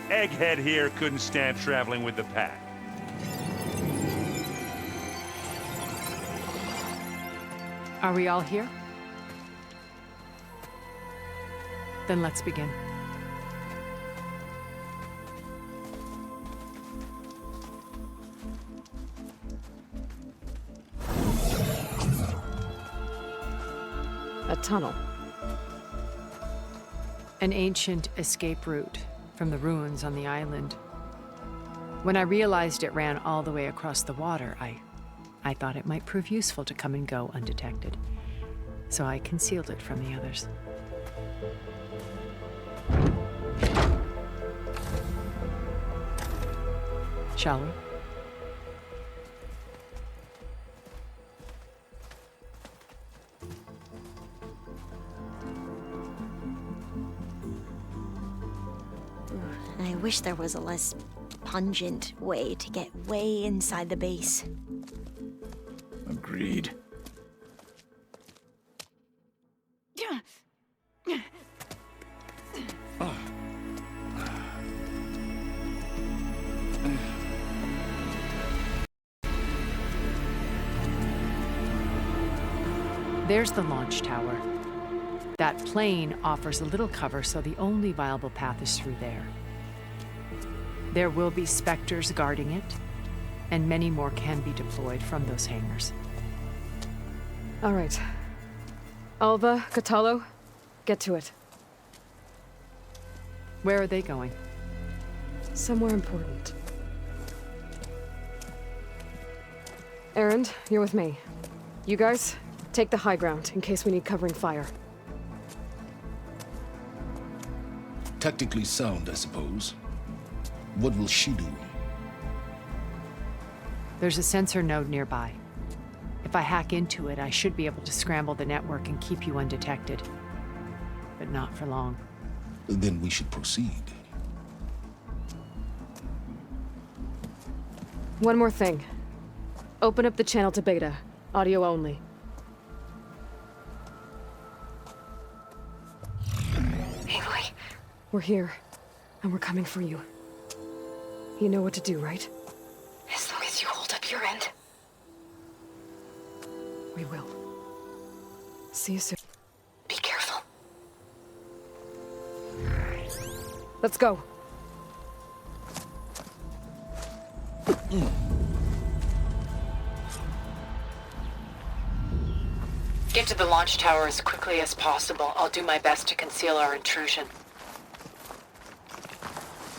Egghead here couldn't stand traveling with the pack. Are we all here? Then let's begin. A tunnel. An ancient escape route from the ruins on the island. When I realized it ran all the way across the water, I thought it might prove useful to come and go undetected. So I concealed it from the others. Shall we? I wish there was a less pungent way to get way inside the base. Agreed. There's the launch tower. That plane offers a little cover, so the only viable path is through there. There will be Spectres guarding it, and many more can be deployed from those hangars. All right. Alva, Catalo, get to it. Where are they going? Somewhere important. Erend, you're with me. You guys, take the high ground in case we need covering fire. Tactically sound, I suppose. What will she do? There's a sensor node nearby. If I hack into it, I should be able to scramble the network and keep you undetected. But not for long. Then we should proceed. One more thing. Open up the channel to Beta. Audio only. Aloy. We're here, and we're coming for you. You know what to do, right? As long as you hold up your end. We will. See you soon. Be careful. Let's go. Get to the launch tower as quickly as possible. I'll do my best to conceal our intrusion.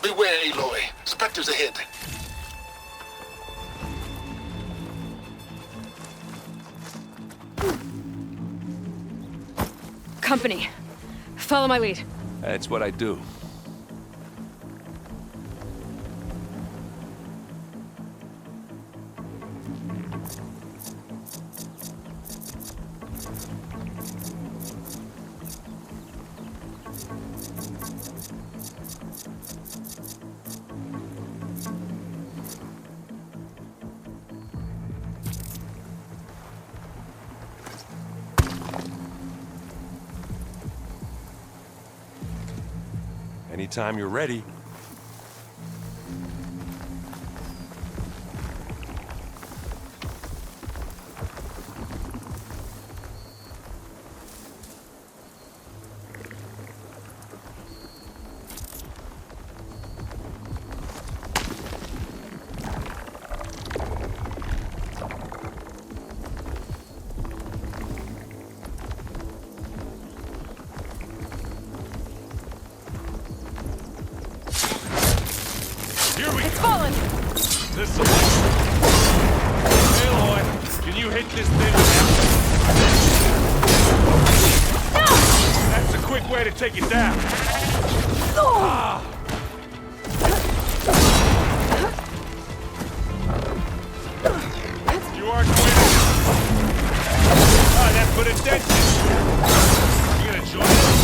Beware, Aloy. Spectres ahead. Company. Follow my lead. That's what I do. Anytime you're ready. It's fallen! This'll... Aloy, can you hit this thing without... No! That's a quick way to take it down. Ah. You aren't going to... Ah, that put a dent in. You gonna join us?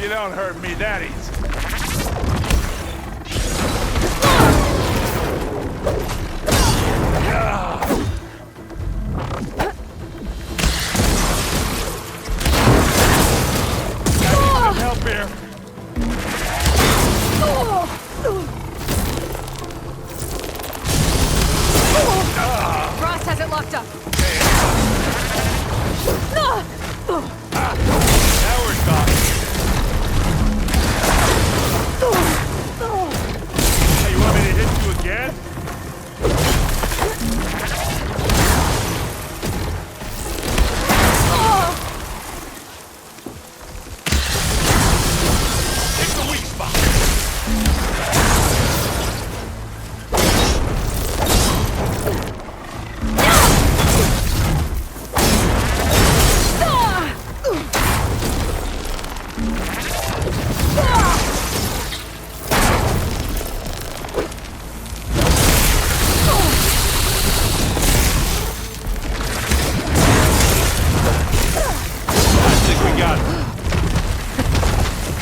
You don't hurt me that easy. I need some help here. Frost has it locked up. Now we're talking. Hey, you want me to hit you again? Hit the weak spot.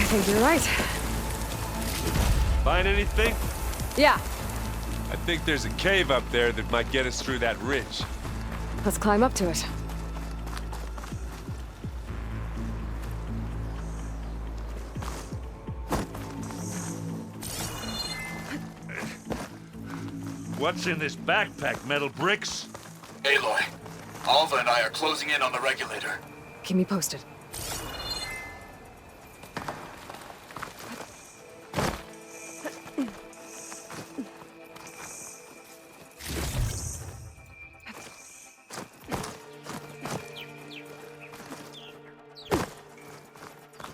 I think you're right. Find anything? Yeah. I think there's a cave up there that might get us through that ridge. Let's climb up to it. What's in this backpack, metal bricks? Aloy, Alva and I are closing in on the regulator. Keep me posted.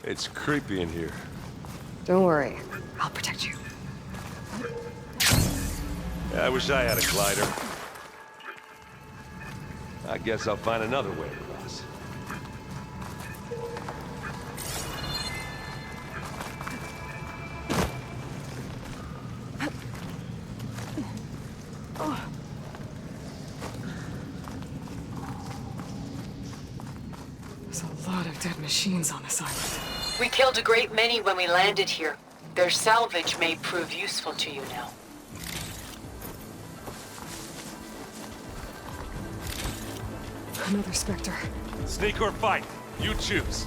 It's creepy in here. Don't worry. I'll protect you. Yeah, I wish I had a glider. I guess I'll find another way across. There's a lot of dead machines on this island. We killed a great many when we landed here. Their salvage may prove useful to you now. Another Spectre. Sneak or fight, you choose.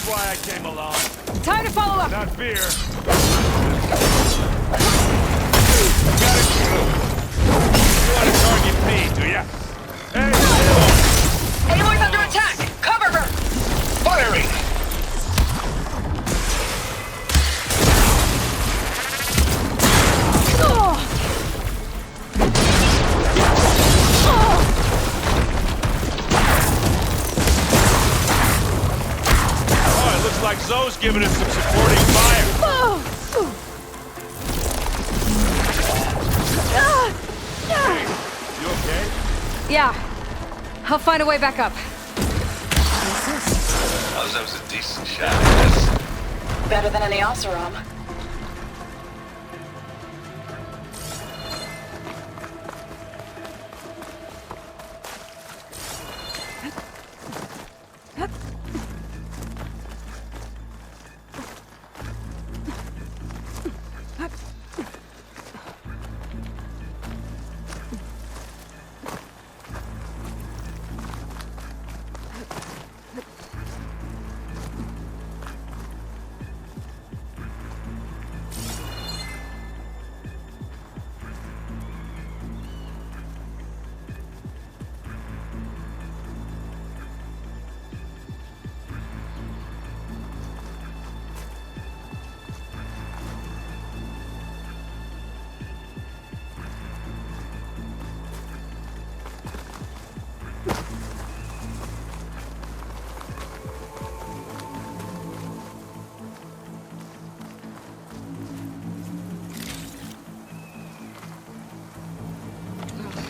Why I came along. Time to follow up. Not fear. Got it. You want to target me, do ya? Hey, Aloy's under attack! Cover her! Firing! Like Zoe's giving us some supporting fire. You okay? Yeah. I'll find a way back up. That was a decent shot, I guess. Better than any Oseram.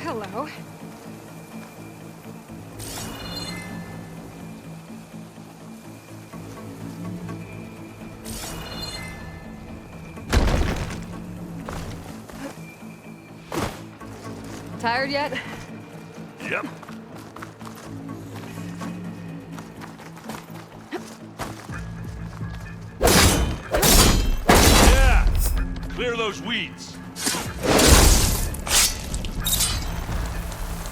Hello. Tired yet? Yep. Yeah! Clear those weeds.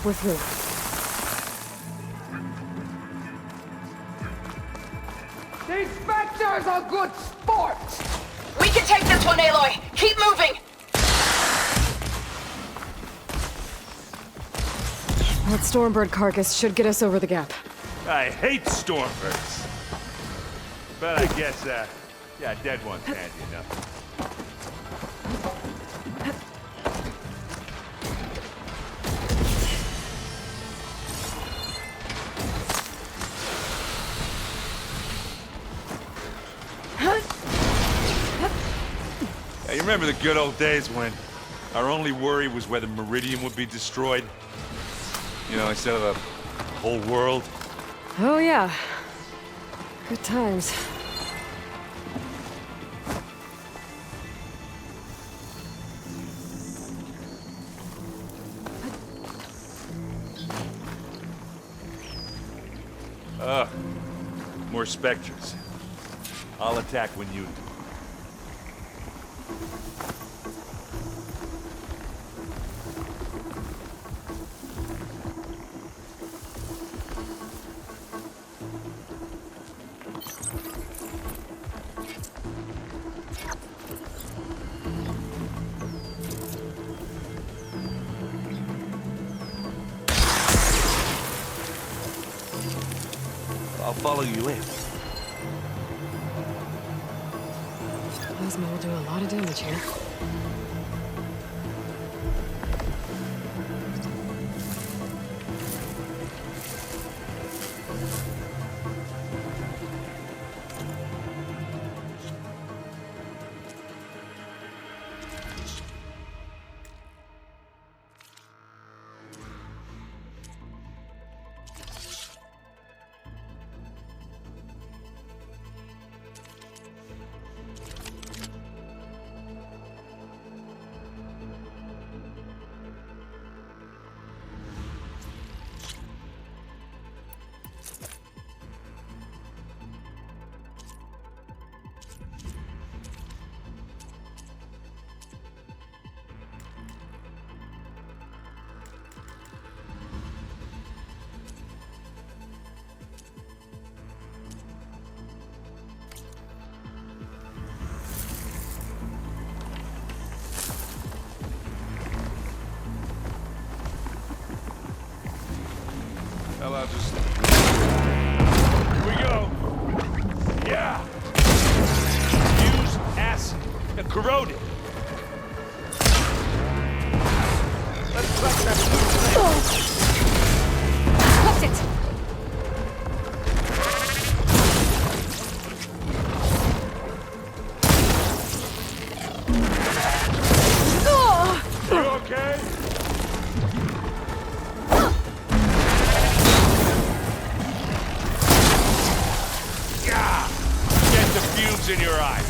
We're through. The inspectors are good sports! We can take this one, Aloy! Keep moving! That Stormbird carcass should get us over the gap. I hate Stormbirds. But I guess, yeah, dead ones handy enough. Yeah, you remember the good old days when our only worry was whether Meridian would be destroyed? You know, instead of the whole world? Oh, yeah. Good times. Ugh. More specters. I'll attack when you do. I'll follow you in. Plasma will do a lot of damage here. Hell, I'll just... Here we go! Yeah! Use acid. Corrode it. Let's crush that blue thing. Crush it! You okay? wounds in your eyes.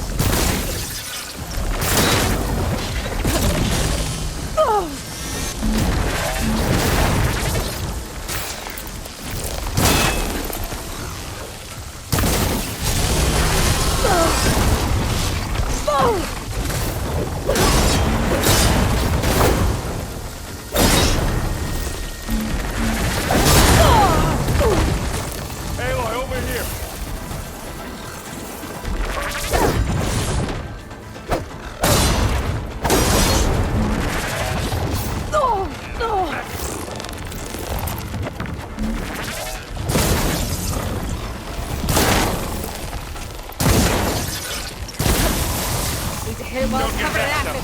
Aloy, over here. Need to hit it while it's covered in acid.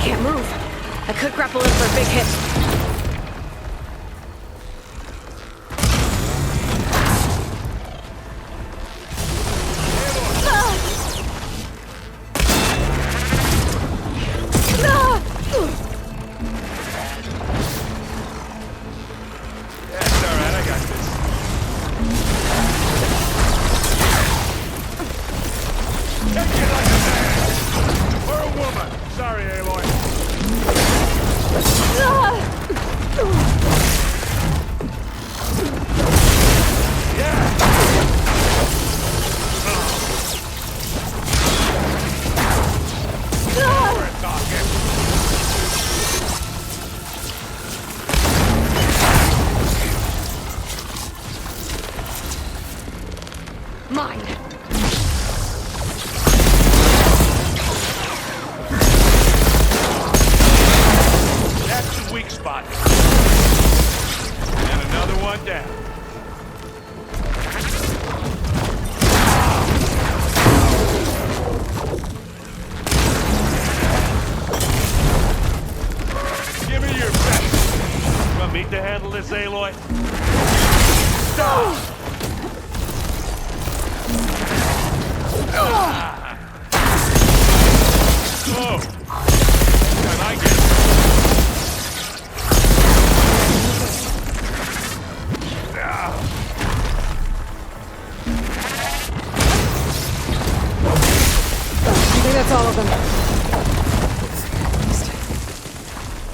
Can't move. I could grapple in for a big hit. That's alright, I got this. Take it like a man! Or a woman! Sorry, Aloy. Mine. That's the weak spot. And another one down. Give me your best. Want me to handle this, Aloy? Stop! Oh! Can I get it? I think that's all of them.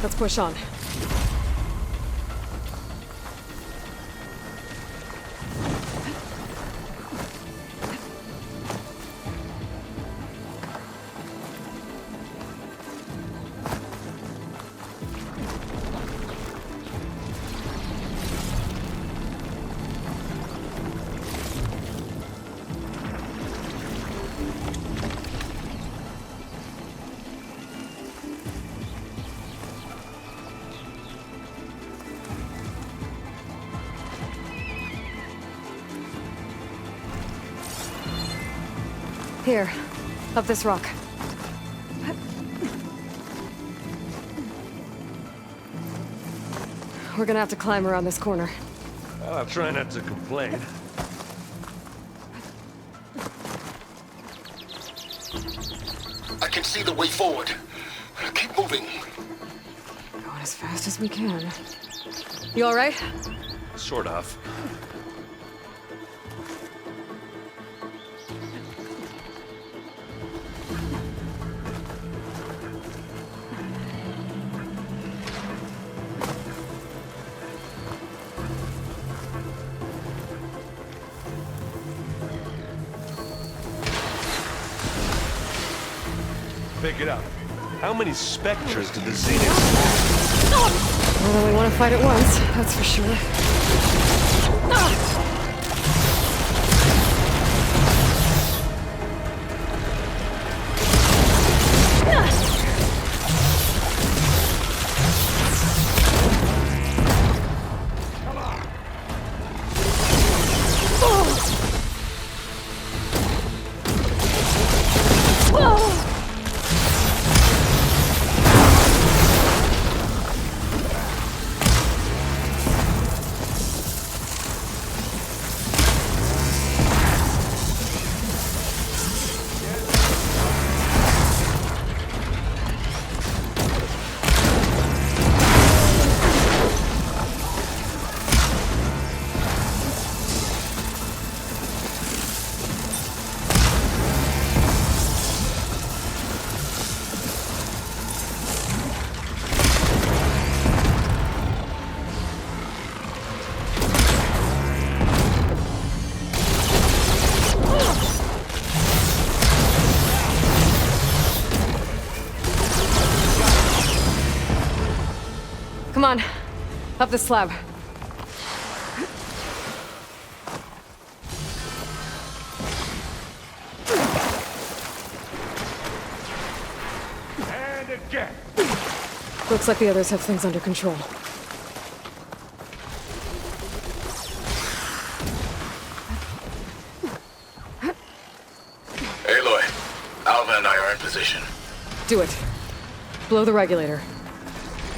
Let's push on. Here, up this rock. We're gonna have to climb around this corner. Well, I'll try not to complain. I can see the way forward. Keep moving. Going as fast as we can. You all right? Sort of. pick it up. How many specters did the Zenith... More than we want to fight at once, that's for sure. Come on, up the slab. And again. Looks like the others have things under control. Aloy, Alva and I are in position. Do it. Blow the regulator.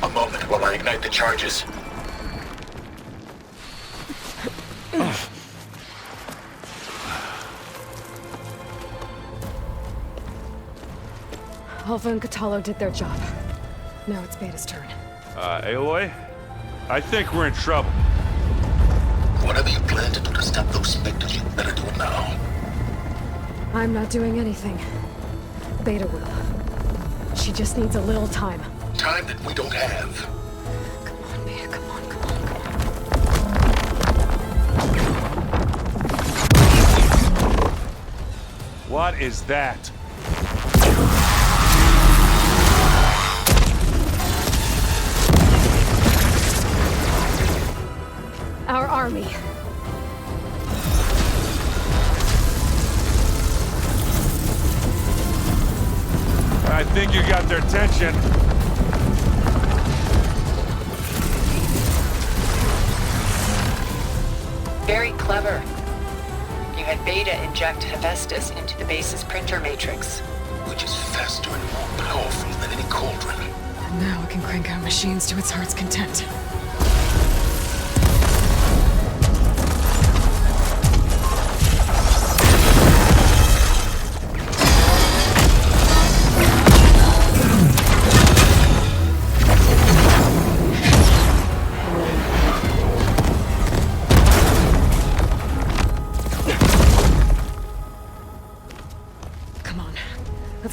A moment while I ignite the charges. Alva and Catalo did their job. Now it's Beta's turn. Aloy? I think we're in trouble. Whatever you plan to do to stop those specters, you better do it now. I'm not doing anything. Beta will. She just needs a little time. Time that we don't have. Come on, Beta, come on, come on. What is that? Our army. I think you got their attention. Very clever. You had Beta inject Hephaestus into the base's printer matrix. Which is faster and more powerful than any cauldron. Now it can crank out machines to its heart's content.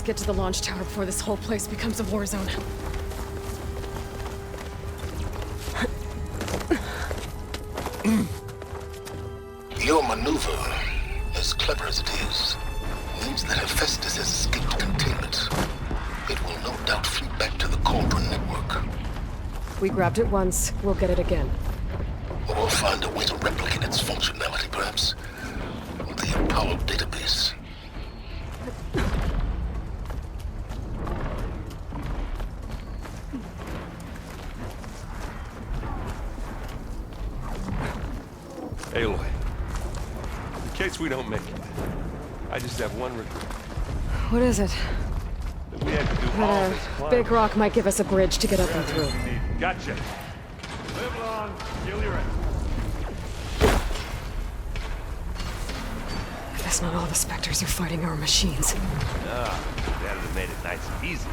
Get to the launch tower before this whole place becomes a war zone. Your maneuver, as clever as it is, means that Hephaestus has escaped containment. It will no doubt flee back to the Cauldron network. We grabbed it once, we'll get it again. Or we'll find a way to replicate its functionality, perhaps. The Apollo database. Aloy, in case we don't make it, I just have one regret. What is it? That we had to do all this climbing. Big rock might give us a bridge to get up and through. Gotcha. Live long, kill your enemy. Guess not all the specters are fighting our machines. No, that'd have made it nice and easy.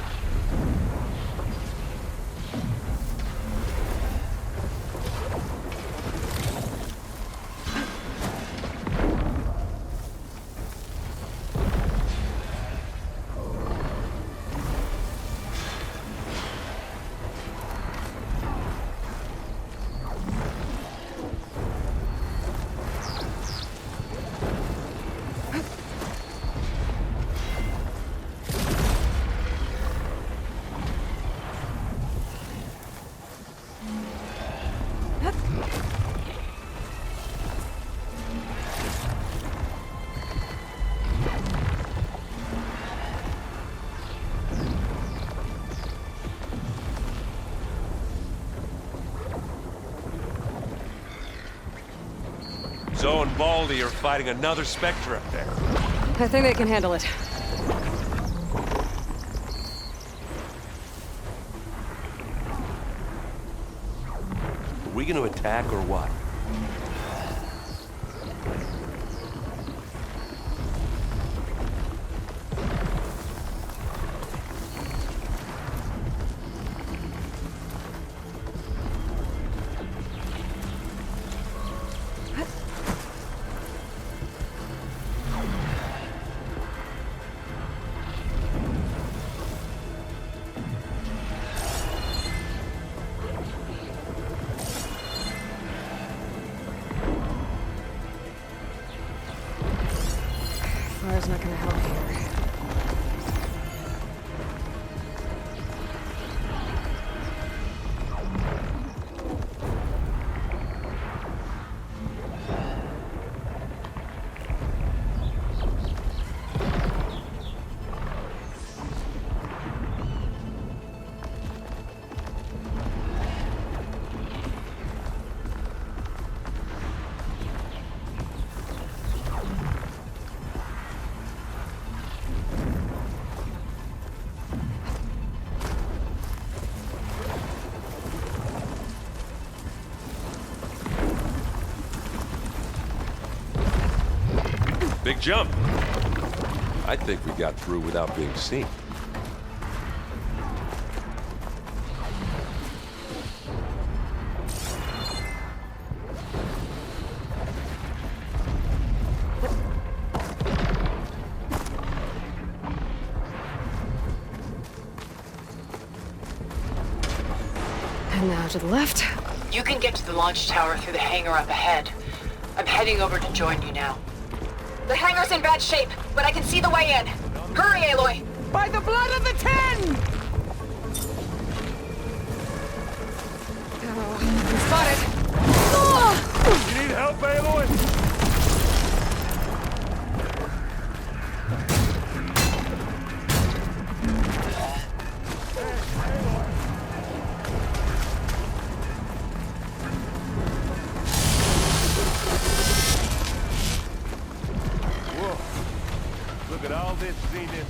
Zoe and Baldy are fighting another Spectre up there. I think they can handle it. Are we gonna attack or what? Fire's not gonna help here. Big jump. I think we got through without being seen. And now to the left. You can get to the launch tower through the hangar up ahead. I'm heading over to join you now. The hangar's in bad shape, but I can see the way in. Hurry, Aloy! By the blood of the Ten! Spotted! You need help, Aloy? Look at all this Zenith.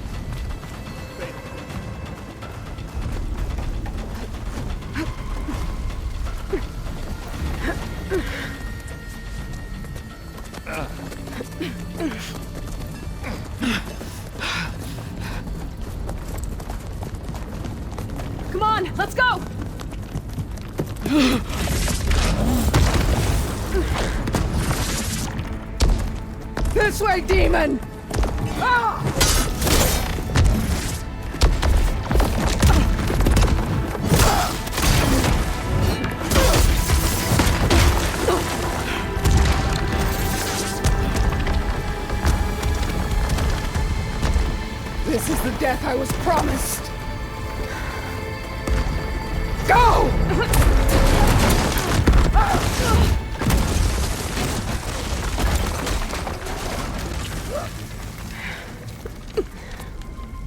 Come on, let's go! This way, demon! Ah! This is the death I was promised. Go!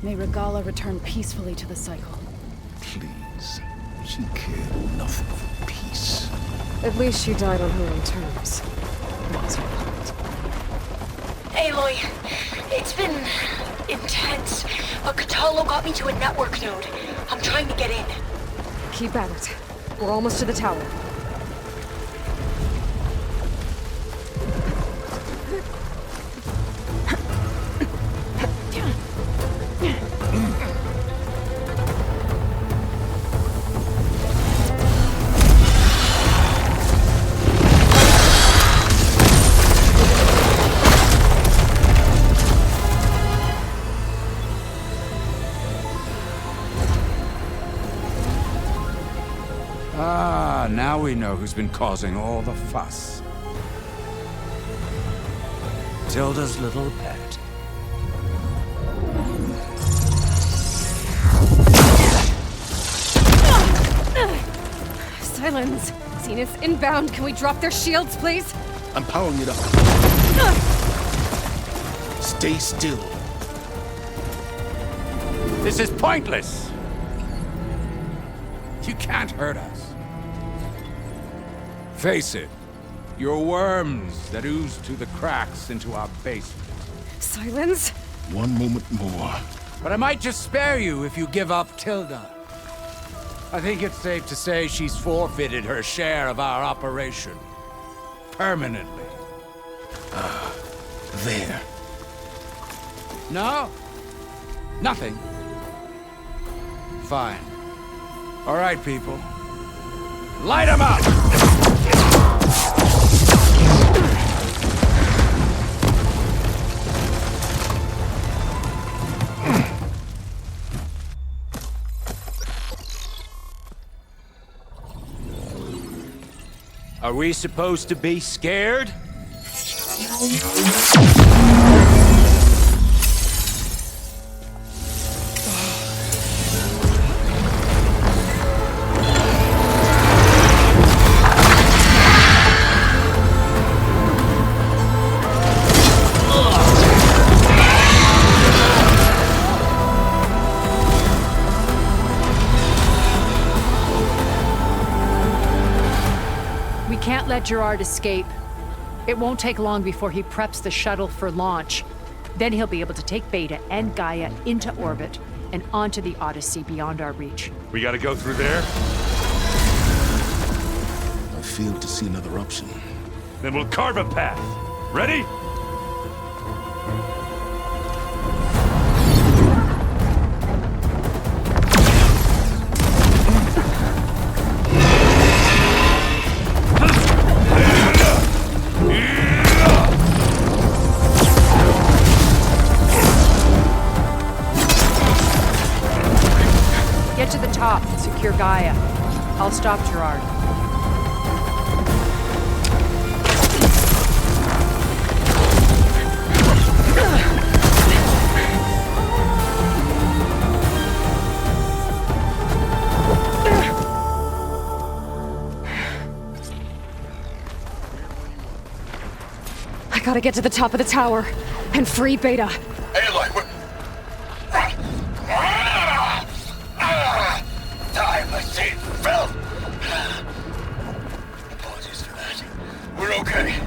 May Regalla return peacefully to the cycle. Please. She cared nothing for peace. At least she died on her own terms. That's her fault. Aloy, it's been intense, but Catalo got me to a network node. I'm trying to get in. Keep at it. We're almost to the tower. Ah, now we know who's been causing all the fuss. Tilda's little pet. Silence! Zenith inbound. Can we drop their shields, please? I'm powering it up. Stay still. This is pointless! You can't hurt us. Face it, Your worms that ooze through the cracks into our basement. Silence? One moment more. But I might just spare you if you give up Tilda. I think it's safe to say she's forfeited her share of our operation. Permanently. There. No? Nothing? Fine. All right, people. Light 'em up! Are we supposed to be scared? We can't let Gerard escape. It won't take long before he preps the shuttle for launch. Then he'll be able to take Beta and Gaia into orbit and onto the Odyssey beyond our reach. We gotta go through there? I fail to see another option. Then we'll carve a path. Ready? Get to the top and secure Gaia. I'll stop Gerard. I gotta get to the top of the tower and free Beta. Aloy, we're... Time machine filth! Apologies for that. We're okay.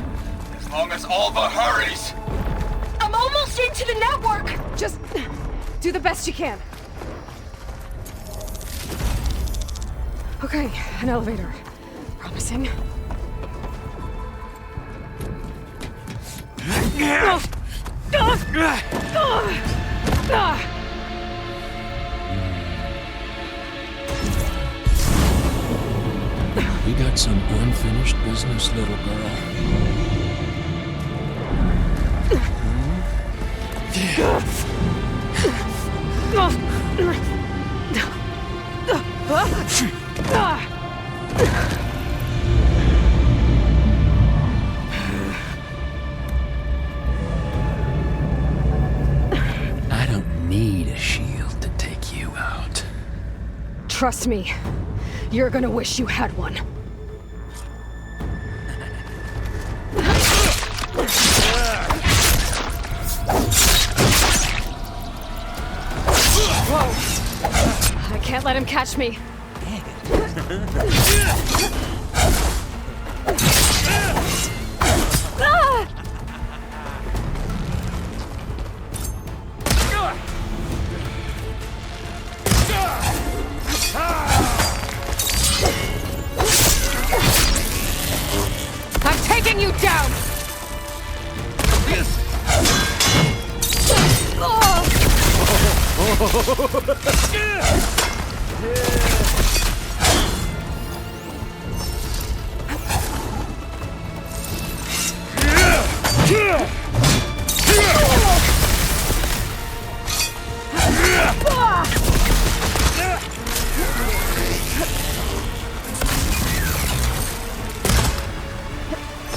As long as Alva hurries. I'm almost into the network! Just do the best you can. Okay, an elevator. Promising. We got some unfinished business, little girl. I don't need a shield to take you out. Trust me, you're gonna wish you had one. Whoa! I can't let him catch me. I'm taking you down!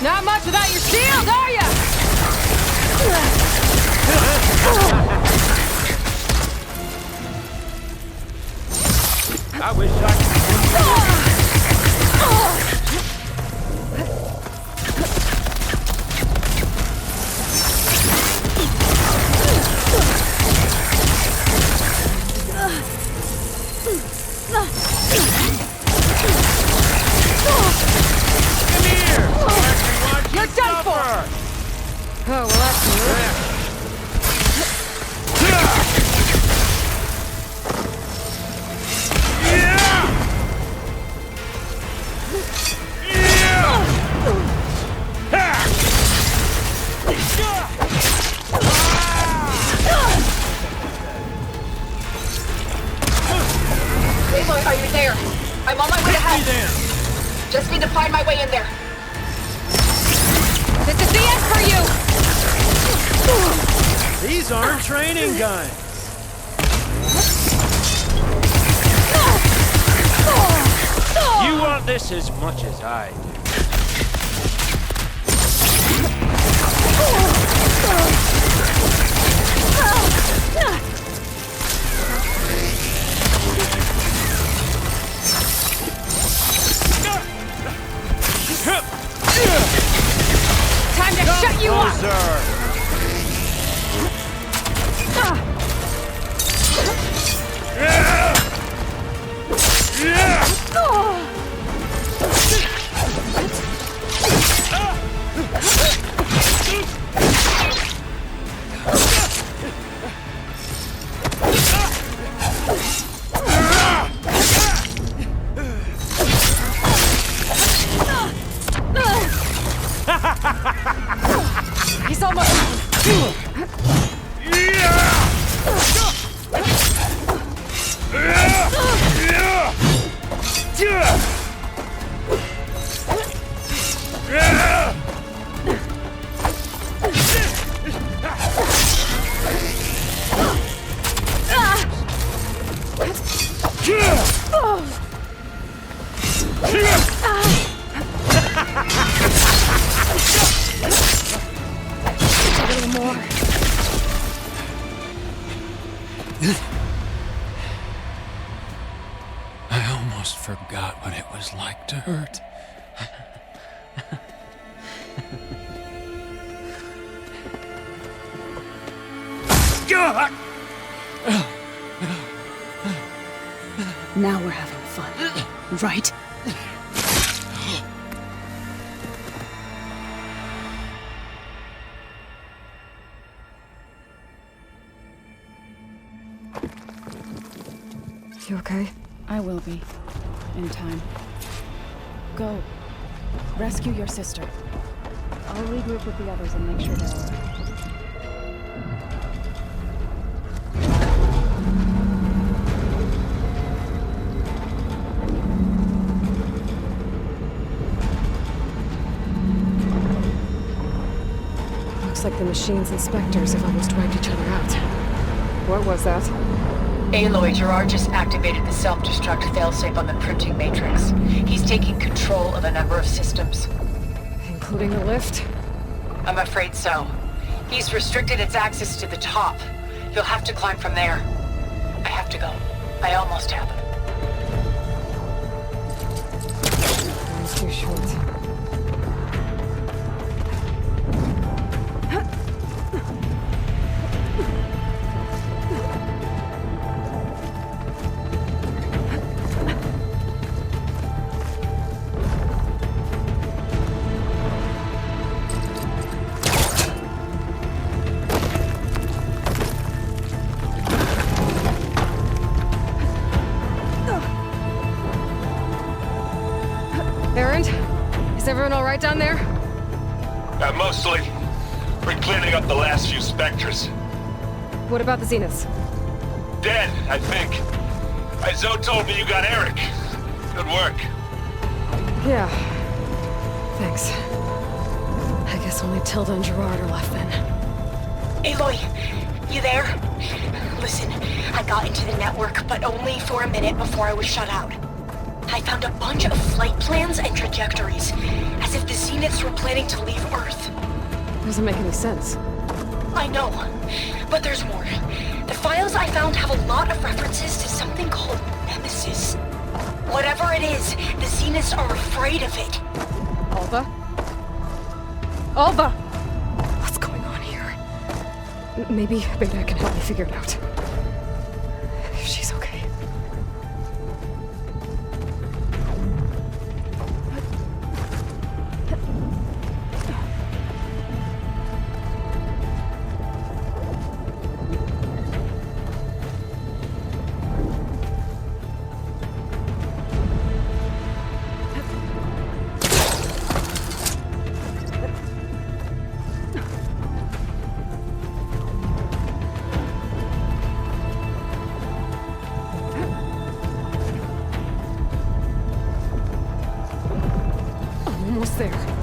Not much without your shield, are ya? I wish I could. Come here! Oh, well, that's new. Aloy, are you there? I'm on my way to help. Just need to find my way in there. This is the end for you! These aren't training guns. You want this as much as I do. Time to shut you up! He's almost... A little more. I almost forgot what it was like to hurt. Now we're having fun, right? You okay? I will be. In time. Go. Rescue your sister. I'll regroup with the others and make sure they're all right. Looks like the machine's inspectors have almost wiped each other out. What was that? Aloy, Gerard just activated the self-destruct failsafe on the printing matrix. He's taking control of a number of systems. Including the lift? I'm afraid so. He's restricted its access to the top. You'll have to climb from there. I have to go. I almost have him. Time's too short. Is everyone all right down there? Mostly. We're cleaning up the last few specters. What about the Zeniths? Dead, I think. Zoe told me you got Eric. Good work. Yeah. Thanks. I guess only Tilda and Gerard are left then. Aloy, you there? Listen, I got into the network, but only for a minute before I was shut out. I found a bunch of flight plans and trajectories, as if the Zeniths were planning to leave Earth. Doesn't make any sense. I know, but there's more. The files I found have a lot of references to something called Nemesis. Whatever it is, the Zeniths are afraid of it. Alba? Alba! What's going on here? Maybe Beta can help me figure it out. If she's okay. almost there.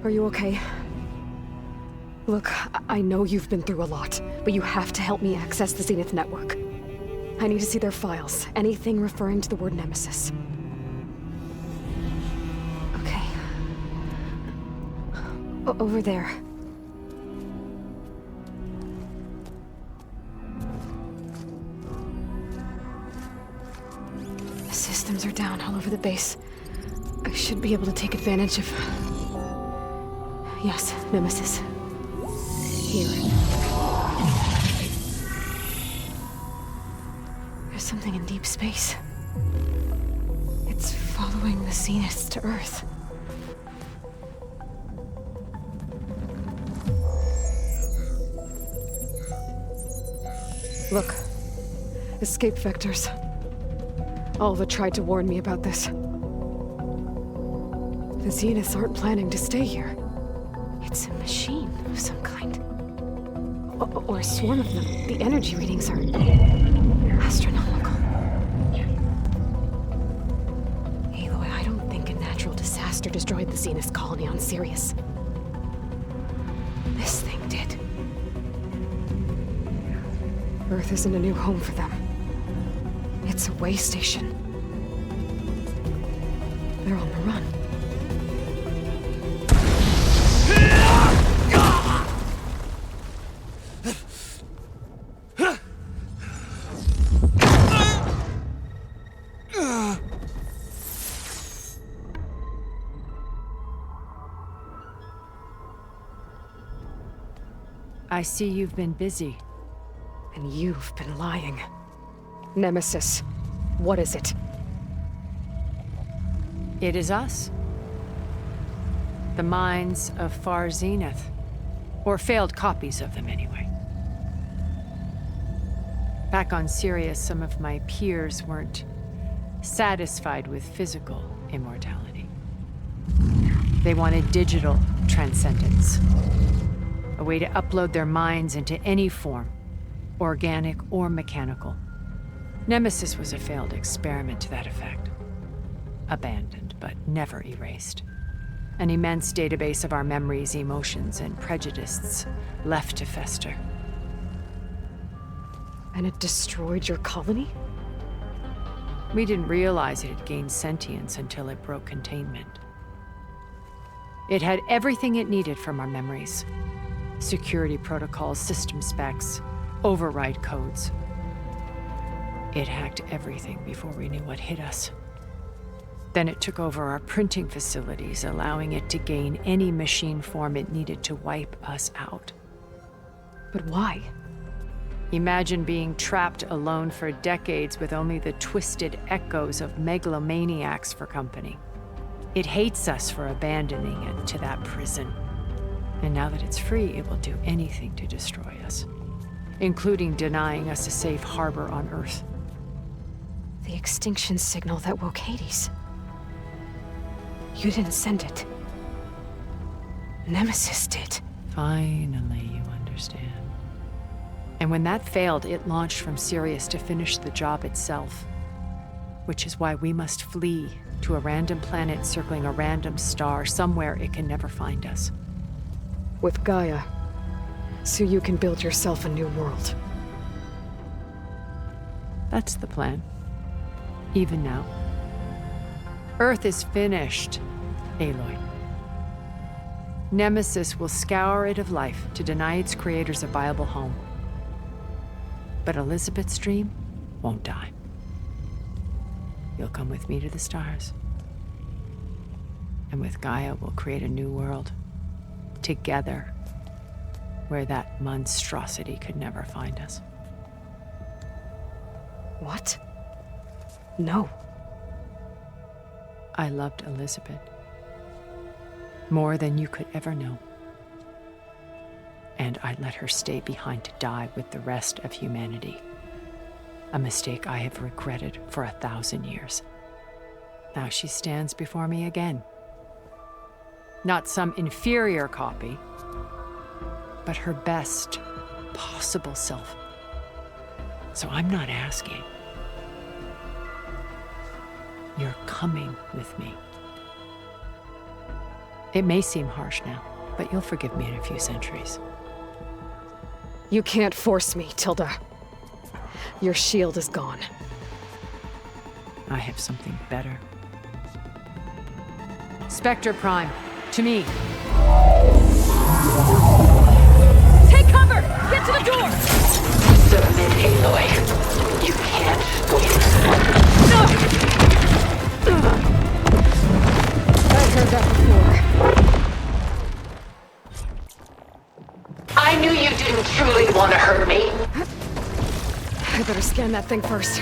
Are you okay? Look, I know you've been through a lot, but you have to help me access the Zenith network. I need to see their files, anything referring to the word Nemesis. Okay. Over there. The systems are down all over the base. I should be able to take advantage of... Yes, Nemesis. Here. There's something in deep space. It's following the Zeniths to Earth. Look. Escape vectors. Alva tried to warn me about this. The Zeniths aren't planning to stay here. It's a machine of some kind. Or a swarm of them. The energy readings are... astronomical. Aloy, I don't think a natural disaster destroyed the Zenith colony on Sirius. This thing did. Earth isn't a new home for them. It's a way station. They're on the run. I see you've been busy. And you've been lying. Nemesis, what is it? It is us. The minds of Far Zenith. Or failed copies of them, anyway. Back on Sirius, some of my peers weren't satisfied with physical immortality. They wanted digital transcendence. A way to upload their minds into any form, organic or mechanical. Nemesis was a failed experiment to that effect. Abandoned, but never erased. An immense database of our memories, emotions, and prejudices left to fester. And it destroyed your colony? We didn't realize it had gained sentience until it broke containment. It had everything it needed from our memories. Security protocols, system specs, override codes. It hacked everything before we knew what hit us. Then it took over our printing facilities, allowing it to gain any machine form it needed to wipe us out. But why? Imagine being trapped alone for decades with only the twisted echoes of megalomaniacs for company. It hates us for abandoning it to that prison. And now that it's free, it will do anything to destroy us, including denying us a safe harbor on Earth. The extinction signal that woke Hades. You didn't send it. Nemesis did. Finally, you understand. And when that failed, it launched from Sirius to finish the job itself. Which is why we must flee to a random planet circling a random star, somewhere it can never find us. With Gaia, so you can build yourself a new world. That's the plan. Even now. Earth is finished, Aloy. Nemesis will scour it of life to deny its creators a viable home. But Elizabeth's dream won't die. You'll come with me to the stars. And with Gaia, we'll create a new world. Together. Where that monstrosity could never find us. What? No. I loved Elizabeth. More than you could ever know. And I let her stay behind to die with the rest of humanity. A mistake I have regretted for 1,000 years. Now she stands before me again. Not some inferior copy, but her best possible self. So I'm not asking. You're coming with me. It may seem harsh now, but you'll forgive me in a few centuries. You can't force me, Tilda. Your shield is gone. I have something better. Spectre Prime, to me. Take cover! Get to the door! Submit, Aloy. You can't win. I've heard that before. I knew you didn't truly want to hurt me. I better scan that thing first.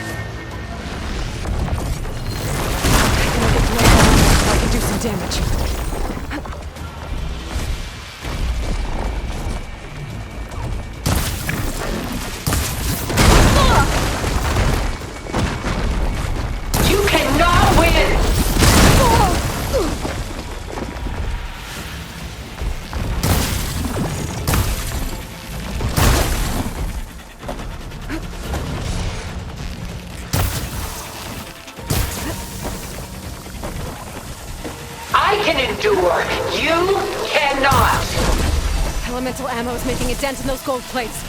I can do some damage. You cannot win! I can endure. You cannot. Elemental ammo is making a dent in those gold plates.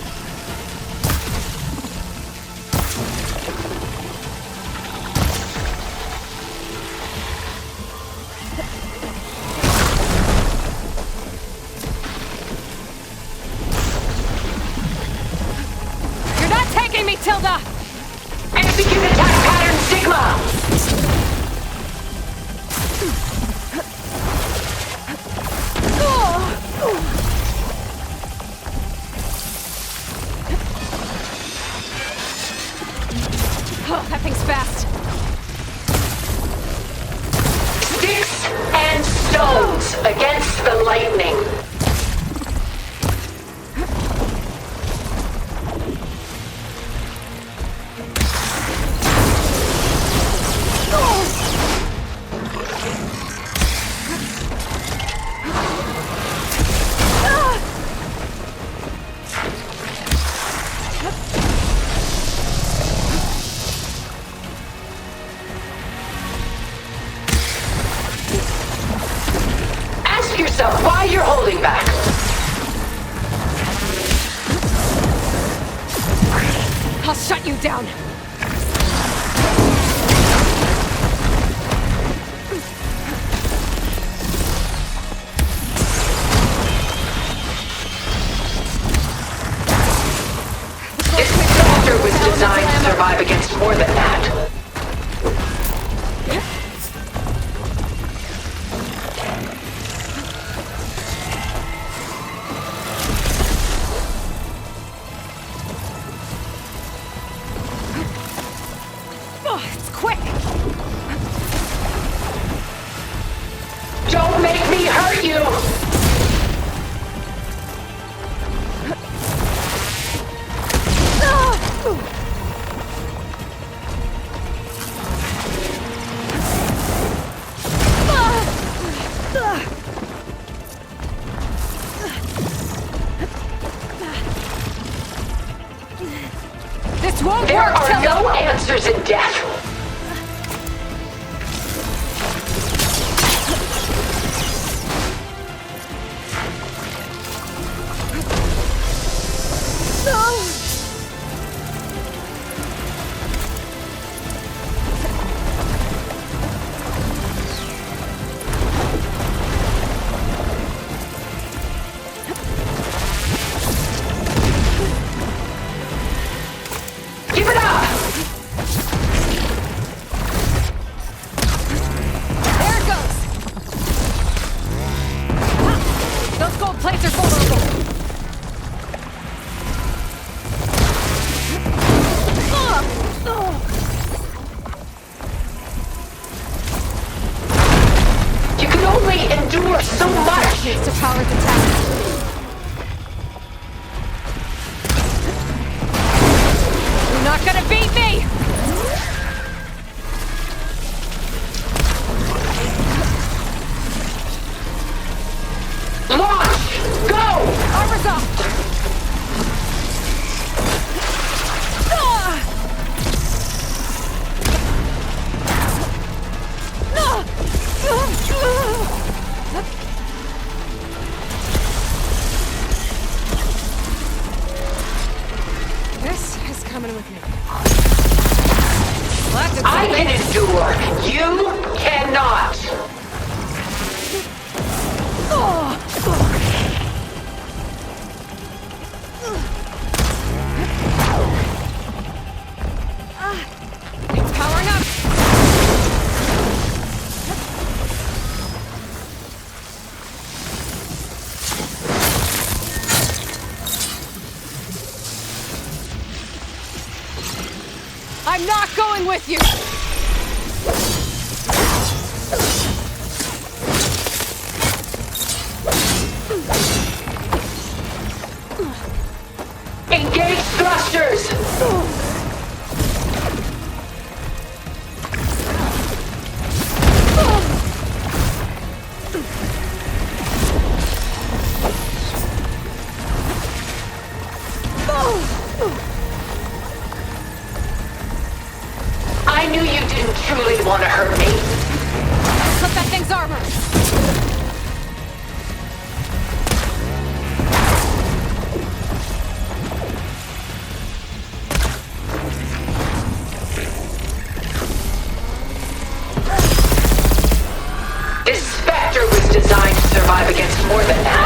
You're not taking me, Tilda! Execute attack pattern Sigma! Oh, that thing's fast. Sticks and stones against the lightning. hunt you down! This sector was designed to survive against more than that. It's quick! Don't make me hurt you! This won't There work! are no answers in death. Give it up! There it goes! Those gold plates are vulnerable! You can only endure so much! It's to power the tower. You're not gonna beat me! Launch! Go! Armor's up! This is coming with me. I can endure. You cannot. It's powering up. I'm not going with you. Engage thrusters. I knew you didn't truly want to hurt me. Clip that thing's armor. This Spectre was designed to survive against more than that.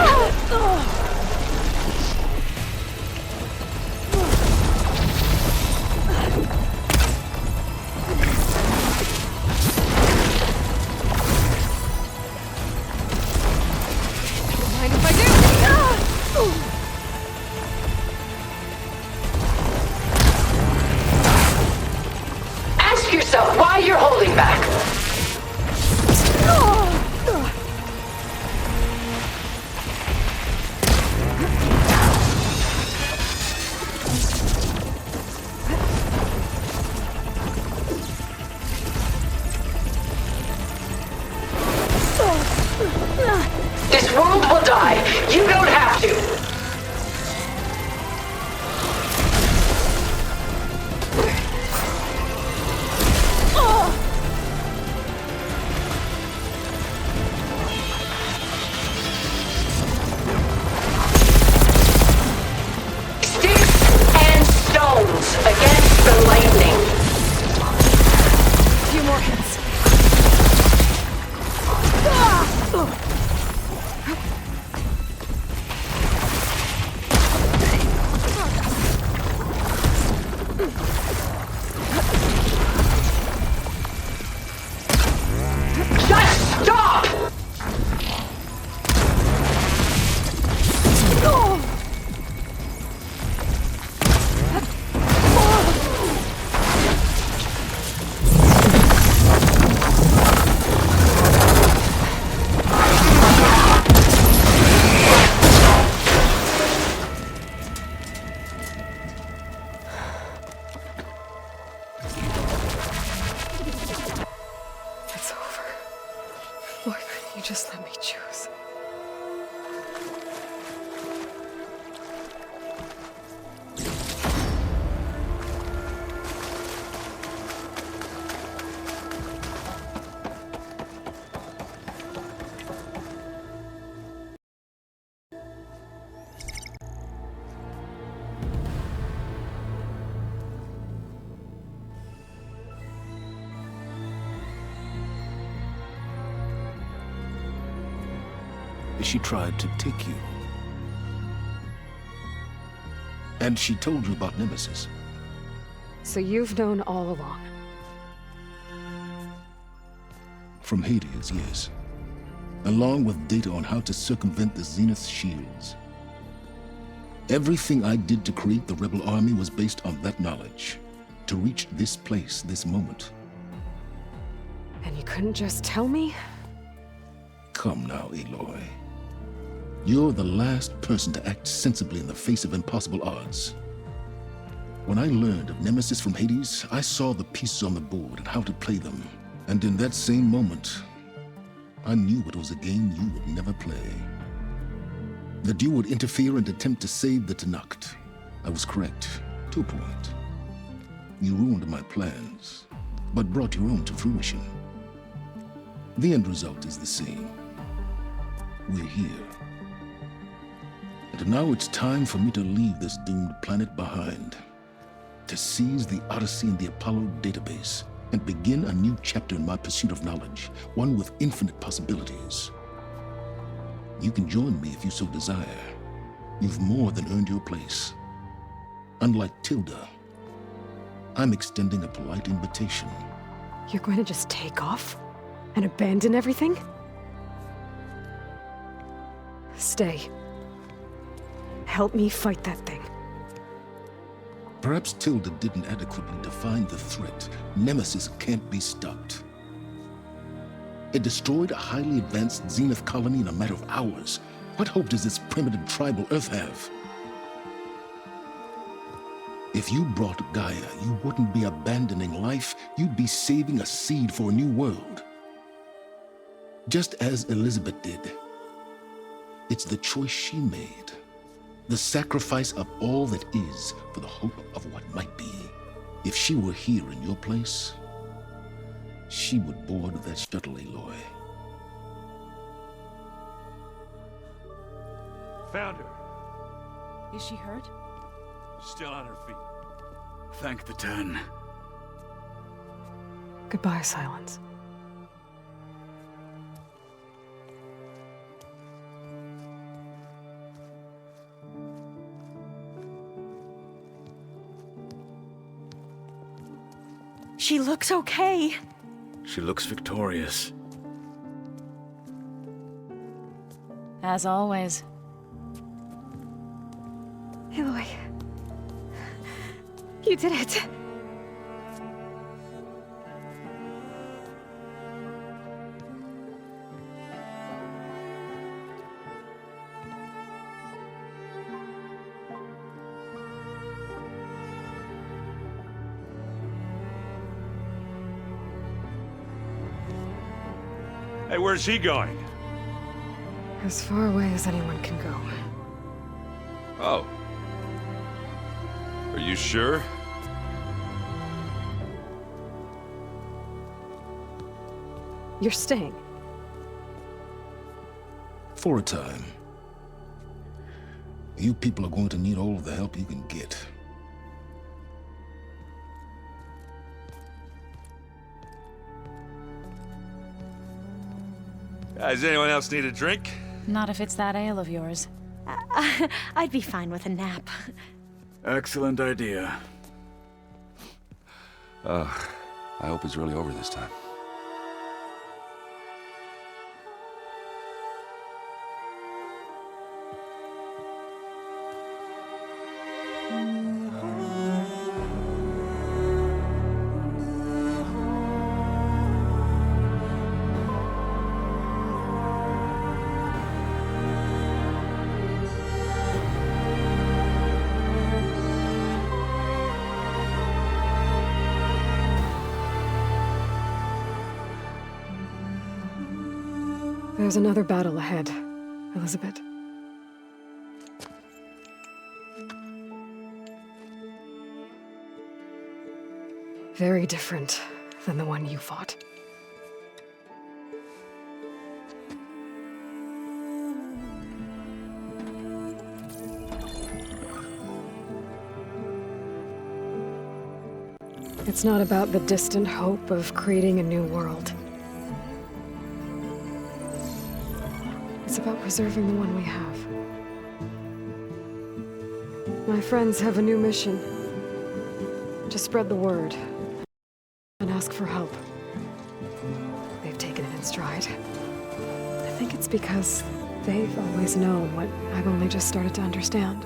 She tried to take you. And she told you about Nemesis. So you've known all along. From Hades, yes. Along with data on how to circumvent the Zenith's shields. Everything I did to create the Rebel Army was based on that knowledge. To reach this place, this moment. And you couldn't just tell me? Come now, Aloy. You're the last person to act sensibly in the face of impossible odds. When I learned of Nemesis from Hades, I saw the pieces on the board and how to play them. And in that same moment, I knew it was a game you would never play. That you would interfere and attempt to save the Tenakth. I was correct, to a point. You ruined my plans, but brought your own to fruition. The end result is the same. We're here. And now it's time for me to leave this doomed planet behind. To seize the Odyssey and the Apollo database, and begin a new chapter in my pursuit of knowledge, one with infinite possibilities. You can join me if you so desire. You've more than earned your place. Unlike Tilda, I'm extending a polite invitation. You're going to just take off? And abandon everything? Stay. Help me fight that thing. Perhaps Tilda didn't adequately define the threat. Nemesis can't be stopped. It destroyed a highly advanced Zenith colony in a matter of hours. What hope does this primitive tribal Earth have? If you brought Gaia, you wouldn't be abandoning life, you'd be saving a seed for a new world. Just as Elizabeth did. It's the choice she made. The sacrifice of all that is for the hope of what might be. If she were here in your place, she would board that shuttle, Aloy. Found her. Is she hurt? Still on her feet. Thank the Ten. Goodbye, Silence. She looks okay. She looks victorious. As always. Aloy. You did it. Hey, where's he going? As far away as anyone can go. Oh. Are you sure? You're staying. For a time. You people are going to need all of the help you can get. Does anyone else need a drink? Not if it's that ale of yours. I'd be fine with a nap. Excellent idea. I hope it's really over this time. There's another battle ahead, Elizabeth. Very different than the one you fought. It's not about the distant hope of creating a new world. It's about about preserving the one we have. My friends have a new mission. To spread the word. And ask for help. They've taken it in stride. I think it's because they've always known what I've only just started to understand.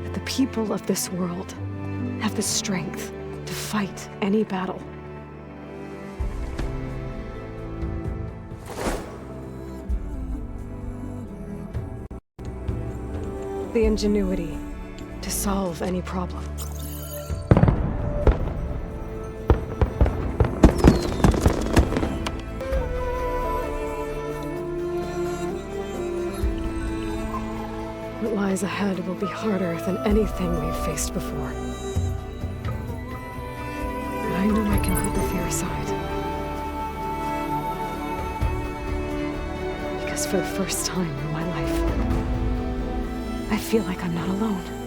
That the people of this world have the strength to fight any battle. The ingenuity to solve any problem. What lies ahead will be harder than anything we've faced before. But I know I can put the fear aside. Because for the first time in my life, I feel like I'm not alone.